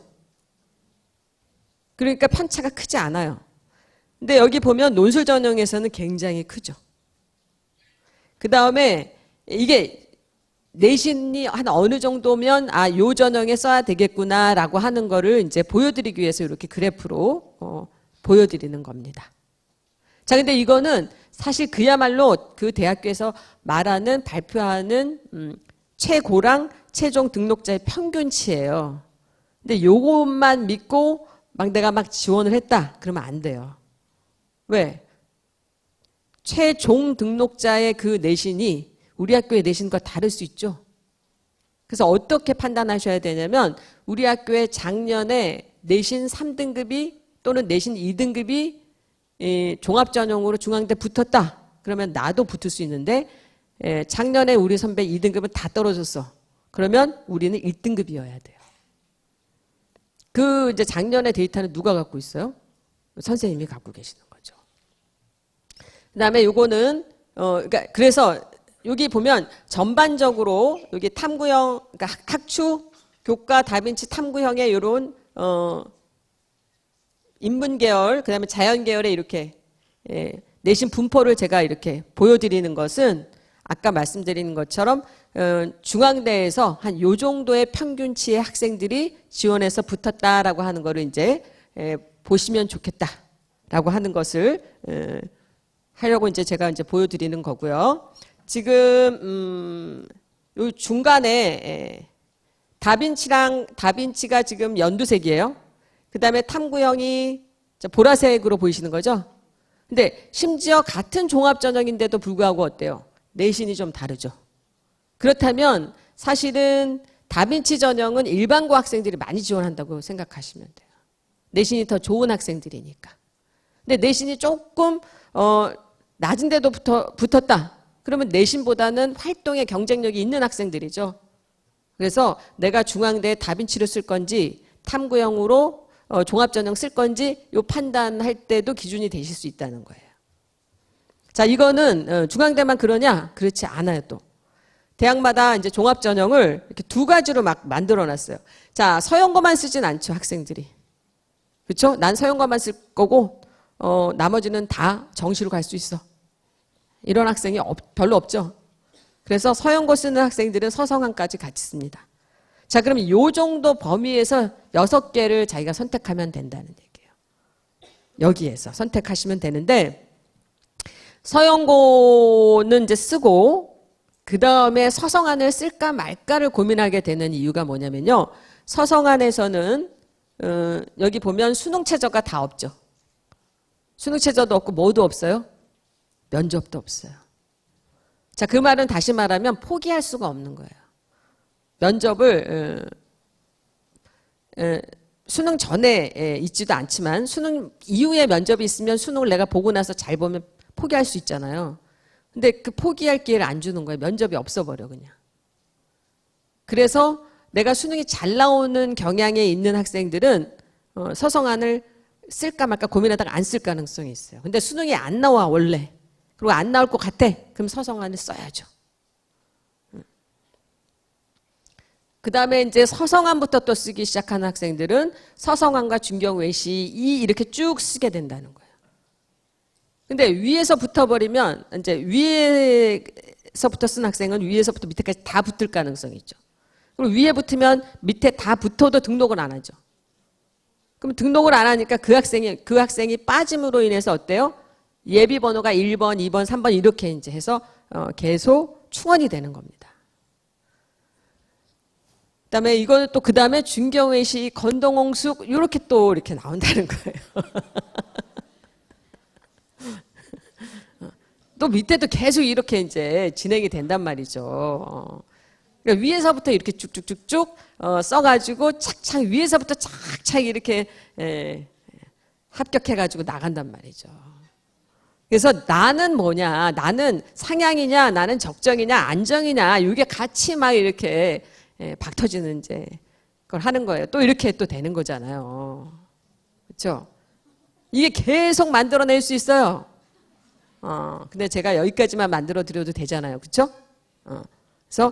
A: 그러니까 편차가 크지 않아요. 근데 여기 보면 논술 전형에서는 굉장히 크죠. 그 다음에 이게 내신이 한 어느 정도면 요 전형에 써야 되겠구나라고 하는 거를 이제 보여드리기 위해서 이렇게 그래프로 보여드리는 겁니다. 자, 근데 이거는 사실 그야말로 그 대학교에서 말하는 발표하는 최고랑 최종 등록자의 평균치예요. 근데 요것만 믿고 막 내가 막 지원을 했다 그러면 안 돼요. 왜? 최종 등록자의 그 내신이 우리 학교의 내신과 다를 수 있죠. 그래서 어떻게 판단하셔야 되냐면 우리 학교의 작년에 내신 3등급이 또는 내신 2등급이 종합전형으로 중앙대 붙었다. 그러면 나도 붙을 수 있는데 작년에 우리 선배 2등급은 다 떨어졌어. 그러면 우리는 1등급이어야 돼요. 그 이제 작년의 데이터는 누가 갖고 있어요? 선생님이 갖고 계시는 거죠. 그다음에 요거는 그러니까 그래서 여기 보면 전반적으로 여기 탐구형, 그러니까 학추, 교과, 다빈치 탐구형의 이런 인문 계열, 그다음에 자연 계열의 이렇게 내신 분포를 제가 이렇게 보여드리는 것은 아까 말씀드린 것처럼 중앙대에서 한 요 정도의 평균치의 학생들이 지원해서 붙었다라고 하는 거를 이제 보시면 좋겠다라고 하는 것을 하려고 이제 제가 이제 보여드리는 거고요. 지금 요 중간에 다빈치가 지금 연두색이에요. 그 다음에 탐구형이 보라색으로 보이시는 거죠. 근데 심지어 같은 종합전형인데도 불구하고 어때요? 내신이 좀 다르죠. 그렇다면 사실은 다빈치 전형은 일반고 학생들이 많이 지원한다고 생각하시면 돼요. 내신이 더 좋은 학생들이니까. 근데 내신이 조금 낮은데도 붙었다. 그러면 내신보다는 활동에 경쟁력이 있는 학생들이죠. 그래서 내가 중앙대에 다빈치를 쓸 건지 탐구형으로 종합전형 쓸 건지 요 판단할 때도 기준이 되실 수 있다는 거예요. 자, 이거는 중앙대만 그러냐? 그렇지 않아요, 또. 대학마다 이제 종합전형을 이렇게 두 가지로 막 만들어 놨어요. 자, 서영거만 쓰진 않죠, 학생들이. 그렇죠? 난 서영거만 쓸 거고 나머지는 다 정시로 갈 수 있어. 이런 학생이 별로 없죠. 그래서 서영고 쓰는 학생들은 서성한까지 같이 씁니다. 자, 그럼 이 정도 범위에서 6개를 자기가 선택하면 된다는 얘기예요. 여기에서 선택하시면 되는데 서영고는 이제 쓰고 그 다음에 서성안을 쓸까 말까를 고민하게 되는 이유가 뭐냐면요. 서성안에서는 여기 보면 수능 최저가 다 없죠. 수능 최저도 없고 뭐도 없어요? 면접도 없어요. 자, 그 말은 다시 말하면 포기할 수가 없는 거예요. 면접을 수능 전에 있지도 않지만 수능 이후에 면접이 있으면 수능을 내가 보고 나서 잘 보면 포기할 수 있잖아요. 근데 그 포기할 기회를 안 주는 거예요. 면접이 없어버려 그냥. 그래서 내가 수능이 잘 나오는 경향에 있는 학생들은 서성안을 쓸까 말까 고민하다가 안 쓸 가능성이 있어요. 근데 수능이 안 나와 원래. 그리고 안 나올 것 같아. 그럼 서성안을 써야죠. 그 다음에 이제 서성안부터 또 쓰기 시작하는 학생들은 서성안과 준경외시 이렇게 쭉 쓰게 된다는 거예요. 근데 위에서 붙어버리면 이제 위에서부터 쓴 학생은 위에서부터 밑에까지 다 붙을 가능성이 있죠. 그리고 위에 붙으면 밑에 다 붙어도 등록을 안 하죠. 그럼 등록을 안 하니까 그 학생이 빠짐으로 인해서 어때요? 예비 번호가 1번, 2번, 3번 이렇게 이제 해서 계속 충원이 되는 겁니다. 그다음에 이거는 또 그다음에 준경외시, 건동홍숙 이렇게 또 이렇게 나온다는 거예요. 또 밑에도 계속 이렇게 이제 진행이 된단 말이죠. 그러니까 위에서부터 이렇게 쭉쭉쭉쭉 써가지고 착착 위에서부터 착착 이렇게 합격해가지고 나간단 말이죠. 그래서 나는 뭐냐, 나는 상향이냐, 나는 적정이냐, 안정이냐, 이게 같이 막 이렇게 박 터지는 이제 그걸 하는 거예요. 또 이렇게 또 되는 거잖아요. 그렇죠? 이게 계속 만들어낼 수 있어요. 근데 제가 여기까지만 만들어 드려도 되잖아요. 그렇죠? 그래서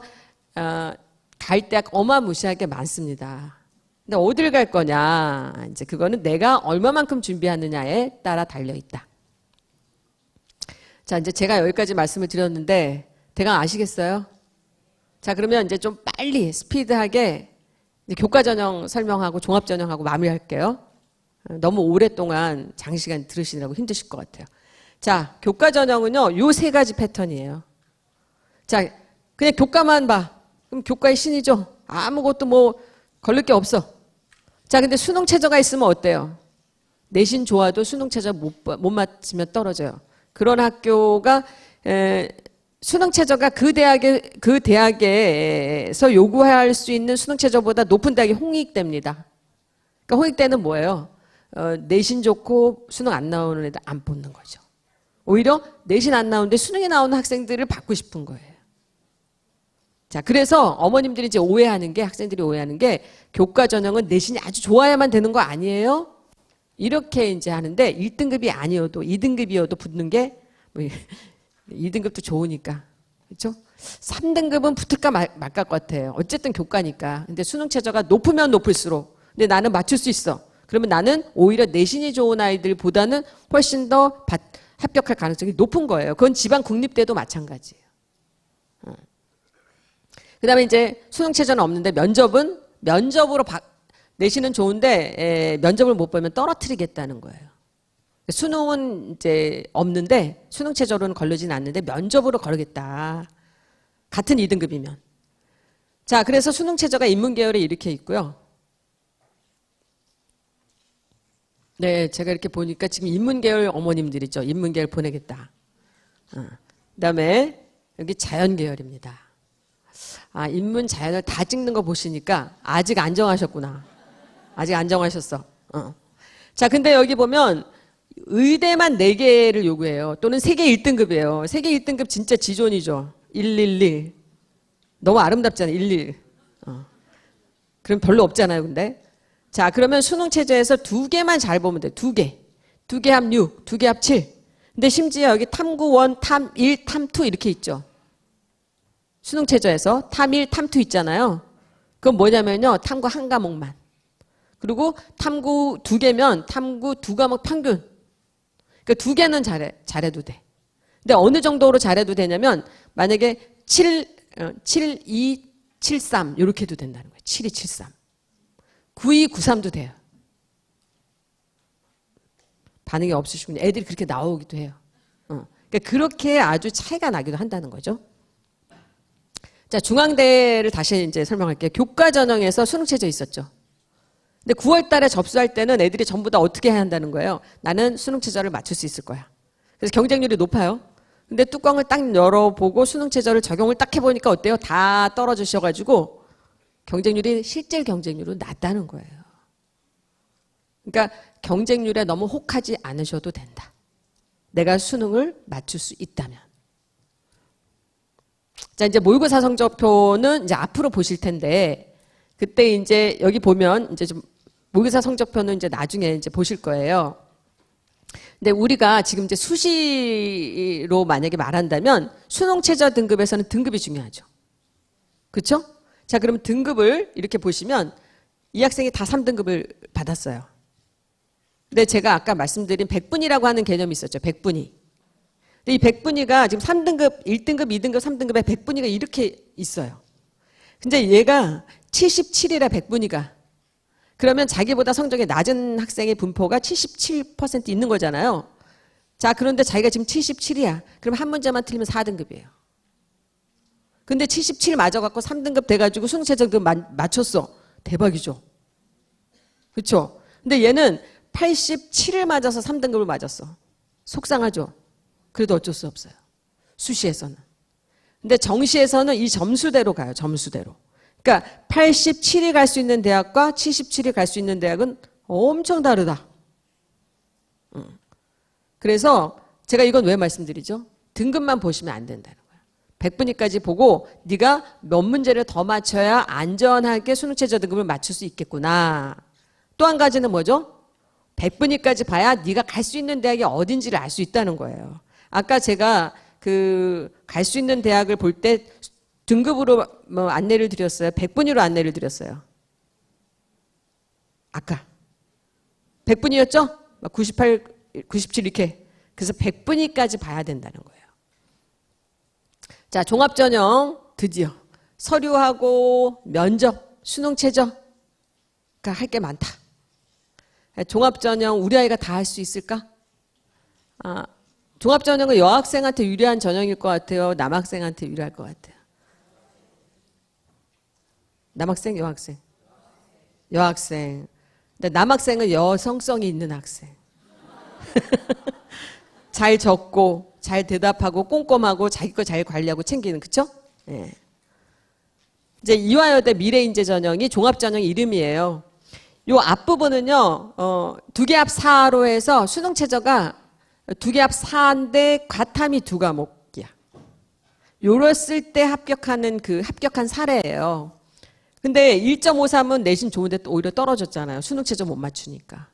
A: 갈 대학 어마무시하게 많습니다. 근데 어딜 갈 거냐? 이제 그거는 내가 얼마만큼 준비하느냐에 따라 달려 있다. 자, 이제 제가 여기까지 말씀을 드렸는데 대강 아시겠어요? 자, 그러면 이제 좀 빨리 스피드하게 이제 교과 전형 설명하고 종합 전형하고 마무리할게요. 너무 오랫동안 장시간 들으시느라고 힘드실 것 같아요. 자, 교과 전형은요, 요 세 가지 패턴이에요. 자, 그냥 교과만 봐. 그럼 교과의 신이죠. 아무것도 뭐 걸릴 게 없어. 자, 근데 수능 최저가 있으면 어때요? 내신 좋아도 수능 최저 못 맞으면 떨어져요. 그런 학교가 수능 최저가 그 대학에서 요구할 수 있는 수능 최저보다 높은 대학이 홍익대입니다. 그러니까 홍익대는 뭐예요? 내신 좋고 수능 안 나오는 애들 안 뽑는 거죠. 오히려 내신 안 나오는데 수능에 나오는 학생들을 받고 싶은 거예요. 자, 그래서 어머님들이 이제 학생들이 오해하는 게 교과 전형은 내신이 아주 좋아야만 되는 거 아니에요? 이렇게 이제 하는데 1등급이 아니어도 2등급이어도 붙는 게 뭐 2등급도 좋으니까. 그렇죠? 3등급은 붙을까 말까 것 같아요. 어쨌든 교과니까. 근데 수능 최저가 높으면 높을수록 근데 나는 맞출 수 있어. 그러면 나는 오히려 내신이 좋은 아이들보다는 훨씬 더 합격할 가능성이 높은 거예요. 그건 지방 국립대도 마찬가지예요. 그 다음에 이제 수능 최저는 없는데 면접으로 내신은 좋은데 면접을 못 보면 떨어뜨리겠다는 거예요. 수능은 이제 없는데 수능 최저로는 걸리진 않는데 면접으로 걸겠다. 같은 2등급이면. 자, 그래서 수능 최저가 인문계열에 이렇게 있고요. 네, 제가 이렇게 보니까 지금 인문계열 어머님들이죠. 인문계열 보내겠다. 그다음에 여기 자연계열입니다. 아, 인문 자연을 다 찍는 거 보시니까 아직 안 정하셨구나. 아직 안 정하셨어. 자, 근데 여기 보면 의대만 4개를 요구해요. 또는 세계 1등급이에요. 세계 1등급 진짜 지존이죠. 111. 너무 아름답잖아요. 111. 그럼 별로 없잖아요, 근데. 자, 그러면 수능 체제에서 2개만 잘 보면 돼. 2개. 2개 합 6, 2개 합 7. 근데 심지어 여기 탐구 1, 탐 1, 탐 2 이렇게 있죠. 수능 최저에서 탐 1, 탐 2 있잖아요. 그건 뭐냐면요. 탐구 한 과목만. 그리고 탐구 2개면 탐구 2과목 평균. 그러니까 2개는 잘해도 돼. 근데 어느 정도로 잘해도 되냐면 만약에 7, 2, 7, 3 이렇게 해도 된다는 거예요. 7, 2, 7, 3. 9, 2, 9, 3도 돼요. 반응이 없으시군요. 애들이 그렇게 나오기도 해요. 그러니까 그렇게 아주 차이가 나기도 한다는 거죠. 자, 중앙대를 다시 이제 설명할게요. 교과 전형에서 수능 최저 있었죠. 근데 9월 달에 접수할 때는 애들이 전부 다 어떻게 해야 한다는 거예요? 나는 수능 최저를 맞출 수 있을 거야. 그래서 경쟁률이 높아요. 근데 뚜껑을 딱 열어보고 수능 최저를 적용을 딱 해보니까 어때요? 다 떨어지셔가지고 경쟁률이 실제 경쟁률은 낮다는 거예요. 그러니까 경쟁률에 너무 혹하지 않으셔도 된다. 내가 수능을 맞출 수 있다면. 자, 이제 모의고사 성적표는 이제 앞으로 보실 텐데, 그때 이제 여기 보면 이제 좀 모의고사 성적표는 이제 나중에 이제 보실 거예요. 근데 우리가 지금 이제 수시로 만약에 말한다면 수능 최저 등급에서는 등급이 중요하죠. 그렇죠? 자, 그럼 등급을 이렇게 보시면 이 학생이 다 3등급을 받았어요. 근데 제가 아까 말씀드린 백분위라고 하는 개념이 있었죠. 백분위. 근데 이 백분위가 지금 3등급, 1등급, 2등급, 3등급에 백분위가 이렇게 있어요. 근데 얘가 77이라 백분위가. 그러면 자기보다 성적이 낮은 학생의 분포가 77% 있는 거잖아요. 자, 그런데 자기가 지금 77이야. 그럼 한 문제만 틀리면 4등급이에요. 근데 77 맞아갖고 3등급 돼가지고 수능 최저 맞췄어. 대박이죠. 그렇죠? 근데 얘는 87을 맞아서 3등급을 맞았어. 속상하죠? 그래도 어쩔 수 없어요. 수시에서는. 근데 정시에서는 이 점수대로 가요. 점수대로. 그러니까 87이 갈 수 있는 대학과 77이 갈 수 있는 대학은 엄청 다르다. 그래서 제가 이건 왜 말씀드리죠? 등급만 보시면 안 된다는 거예요. 100분위까지 보고 네가 몇 문제를 더 맞춰야 안전하게 수능 최저 등급을 맞출 수 있겠구나. 또 한 가지는 뭐죠? 100분위까지 봐야 네가 갈 수 있는 대학이 어딘지를 알 수 있다는 거예요. 아까 제가 그 갈 수 있는 대학을 볼 때 등급으로 뭐 안내를 드렸어요. 100분위로 안내를 드렸어요. 아까 100분위였죠? 98, 97 이렇게. 그래서 100분위까지 봐야 된다는 거예요. 자, 종합전형 드디어 서류하고 면접, 수능 최저가 할 게 많다. 종합전형 우리 아이가 다 할 수 있을까? 종합전형은 여학생한테 유리한 전형일 것 같아요? 남학생한테 유리할 것 같아요? 남학생, 여학생? 여학생. 근데 남학생은 여성성이 있는 학생. 잘 적고 잘 대답하고 꼼꼼하고 자기 거 잘 관리하고 챙기는, 그쵸? 예. 이제 이화여대 미래인재 전형이 종합전형 이름이에요. 요 앞부분은요, 2개 합 4로 해서 수능 최저가 2개 합 4인데 과탐이 2과목이야. 요랬을 때 합격하는 그 합격한 사례예요. 근데 1.53은 내신 좋은데 또 오히려 떨어졌잖아요. 수능 최저 못 맞추니까.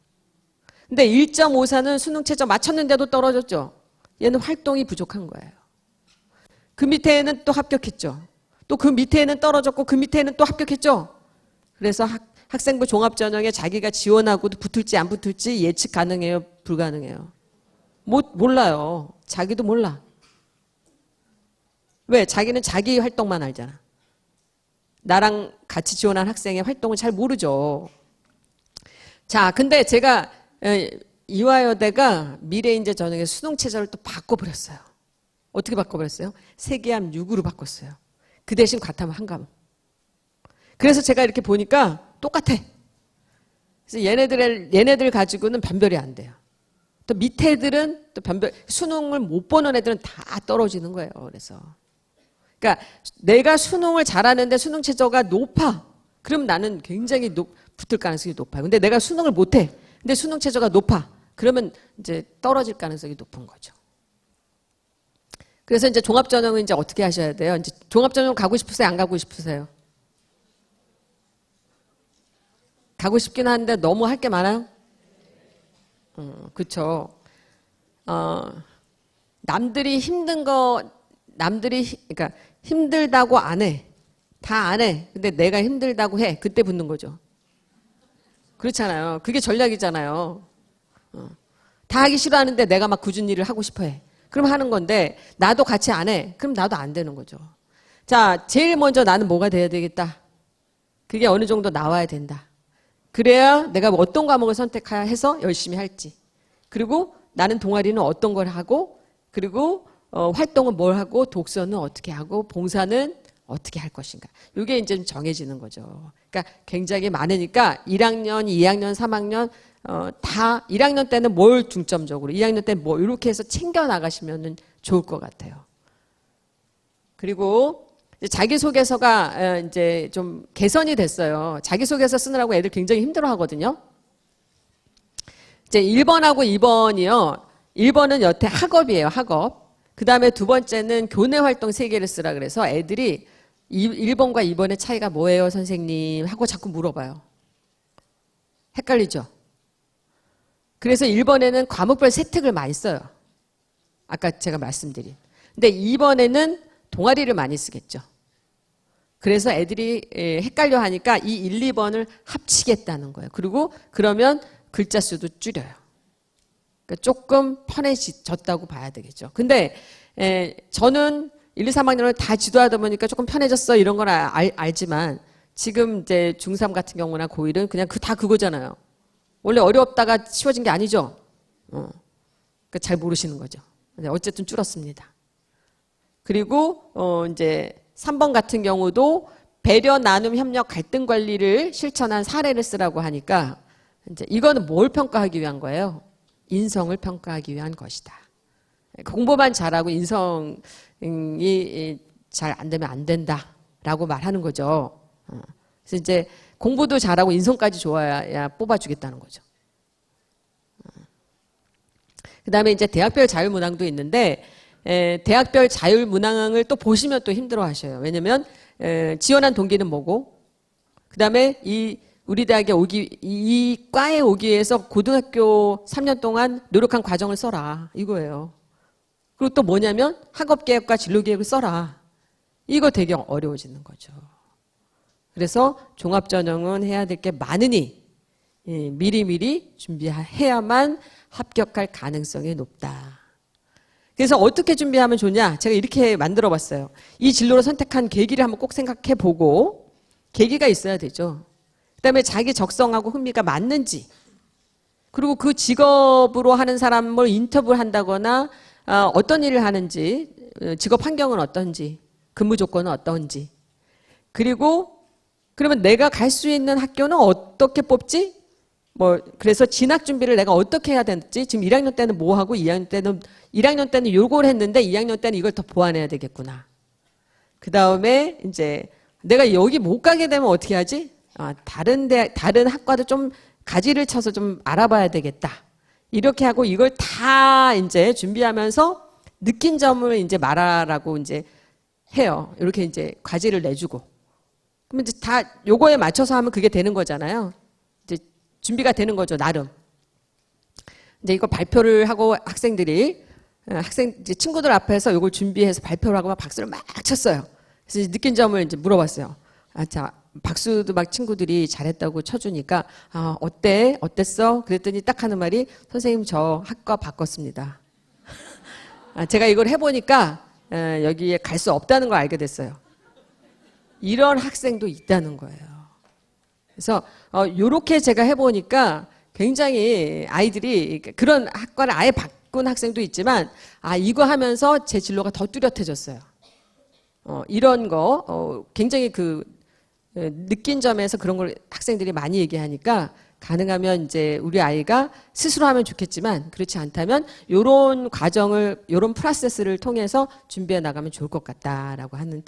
A: 근데 1.54는 수능 최저 맞췄는데도 떨어졌죠. 얘는 활동이 부족한 거예요. 그 밑에는 또 합격했죠. 또 그 밑에는 떨어졌고 그 밑에는 또 합격했죠. 그래서 학생부 종합전형에 자기가 지원하고도 붙을지 안 붙을지 예측 가능해요? 불가능해요? 몰라요. 자기도 몰라. 왜? 자기는 자기 활동만 알잖아. 나랑 같이 지원한 학생의 활동을 잘 모르죠. 자, 근데 제가 이화여대가 미래인재 전형의 수능 최저를 또 바꿔버렸어요. 어떻게 바꿔버렸어요? 3개 합 6으로 바꿨어요. 그 대신 과탐은 1과목. 그래서 제가 이렇게 보니까 똑같아. 그래서 얘네들 가지고는 변별이 안 돼요. 또 밑에 애들은 또 수능을 못 보는 애들은 다 떨어지는 거예요. 그러니까 내가 수능을 잘하는데 수능 최저가 높아. 그럼 나는 굉장히 붙을 가능성이 높아요. 근데 내가 수능을 못해. 근데 수능 최저가 높아. 그러면 이제 떨어질 가능성이 높은 거죠. 그래서 이제 종합전형은 이제 어떻게 하셔야 돼요? 이제 종합전형 가고 싶으세요? 안 가고 싶으세요? 가고 싶긴 한데 너무 할 게 많아요? 그쵸. 남들이 힘든 거, 그러니까 힘들다고 안 해. 다 안 해. 근데 내가 힘들다고 해. 그때 붙는 거죠. 그렇잖아요. 그게 전략이잖아요. 다 하기 싫어하는데 내가 막 굳은 일을 하고 싶어 해. 그럼 하는 건데 나도 같이 안 해. 그럼 나도 안 되는 거죠. 자, 제일 먼저 나는 뭐가 돼야 되겠다. 그게 어느 정도 나와야 된다. 그래야 내가 어떤 과목을 선택해서 열심히 할지. 그리고 나는 동아리는 어떤 걸 하고, 그리고 활동은 뭘 하고, 독서는 어떻게 하고, 봉사는 어떻게 할 것인가. 이게 이제 좀 정해지는 거죠. 그러니까 굉장히 많으니까 1학년, 2학년, 3학년 다 1학년 때는 뭘 중점적으로, 2학년 때는 뭐 이렇게 해서 챙겨 나가시면 좋을 것 같아요. 그리고 자기소개서가 이제 좀 개선이 됐어요. 자기소개서 쓰느라고 애들 굉장히 힘들어 하거든요. 이제 1번하고 2번이요. 1번은 여태 학업이에요, 학업. 그 다음에 두 번째는 교내 활동 3개를 쓰라 그래서 애들이 1번과 2번의 차이가 뭐예요, 선생님? 하고 자꾸 물어봐요. 헷갈리죠? 그래서 1번에는 과목별 세특을 많이 써요. 아까 제가 말씀드린. 근데 2번에는 동아리를 많이 쓰겠죠. 그래서 애들이 헷갈려 하니까 이 1, 2번을 합치겠다는 거예요. 그리고 그러면 글자 수도 줄여요. 그러니까 조금 편해졌다고 봐야 되겠죠. 근데 저는 1, 2, 3학년을 다 지도하다 보니까 조금 편해졌어 이런 걸 알지만 지금 이제 중3 같은 경우나 고1은 그냥 다 그거잖아요. 원래 어렵다가 쉬워진 게 아니죠. 그러니까 잘 모르시는 거죠. 어쨌든 줄었습니다. 그리고 이제 3번 같은 경우도 배려, 나눔, 협력, 갈등 관리를 실천한 사례를 쓰라고 하니까 이제 이거는 뭘 평가하기 위한 거예요? 인성을 평가하기 위한 것이다. 공부만 잘하고 인성이 잘 안 되면 안 된다라고 말하는 거죠. 그래서 이제 공부도 잘하고 인성까지 좋아야 뽑아주겠다는 거죠. 그 다음에 이제 대학별 자율문항도 있는데 대학별 자율문항을 또 보시면 또 힘들어 하셔요. 왜냐면 지원한 동기는 뭐고, 그 다음에 우리 대학에 이 과에 오기 위해서 고등학교 3년 동안 노력한 과정을 써라. 이거예요. 그리고 또 뭐냐면 학업계획과 진로계획을 써라. 이거 되게 어려워지는 거죠. 그래서 종합전형은 해야 될 게 많으니 미리미리 준비해야만 합격할 가능성이 높다. 그래서 어떻게 준비하면 좋냐? 제가 이렇게 만들어 봤어요. 이 진로를 선택한 계기를 한번 꼭 생각해 보고, 계기가 있어야 되죠. 그다음에 자기 적성하고 흥미가 맞는지, 그리고 그 직업으로 하는 사람을 인터뷰를 한다거나 어떤 일을 하는지, 직업 환경은 어떤지, 근무 조건은 어떤지, 그리고 그러면 내가 갈 수 있는 학교는 어떻게 뽑지? 그래서 진학 준비를 내가 어떻게 해야 되는지, 지금 1학년 때는 뭐 하고 1학년 때는 요걸 했는데 2학년 때는 이걸 더 보완해야 되겠구나. 그 다음에 이제 내가 여기 못 가게 되면 어떻게 하지? 다른 학과도 좀 가지를 쳐서 좀 알아봐야 되겠다. 이렇게 하고 이걸 다 이제 준비하면서 느낀 점을 이제 말하라고 이제 해요. 이렇게 이제 과제를 내주고. 그러면 이제 다 요거에 맞춰서 하면 그게 되는 거잖아요. 이제 준비가 되는 거죠, 나름. 이제 이거 발표를 하고 학생들이 이제 친구들 앞에서 이걸 준비해서 발표를 하고 막 박수를 막 쳤어요. 그래서 느낀 점을 이제 물어봤어요. 자, 박수도 막 친구들이 잘했다고 쳐주니까 어땠어? 그랬더니 딱 하는 말이 선생님 저 학과 바꿨습니다. 제가 이걸 해보니까 여기에 갈 수 없다는 걸 알게 됐어요. 이런 학생도 있다는 거예요. 그래서 요렇게 제가 해보니까 굉장히 아이들이 그런 학과를 아예 바꾼 학생도 있지만 이거 하면서 제 진로가 더 뚜렷해졌어요. 이런 거 굉장히 느낀 점에서 그런 걸 학생들이 많이 얘기하니까 가능하면 이제 우리 아이가 스스로 하면 좋겠지만 그렇지 않다면 요런 과정을, 요런 프로세스를 통해서 준비해 나가면 좋을 것 같다라고 하는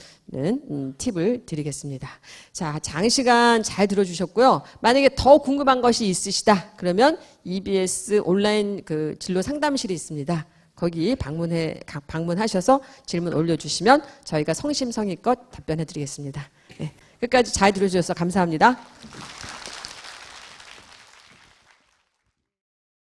A: 팁을 드리겠습니다. 자, 장시간 잘 들어주셨고요. 만약에 더 궁금한 것이 있으시다 그러면 EBS 온라인 진로 상담실이 있습니다. 거기 방문하셔서 질문 올려주시면 저희가 성심성의껏 답변해 드리겠습니다. 네, 끝까지 잘 들어주셔서 감사합니다.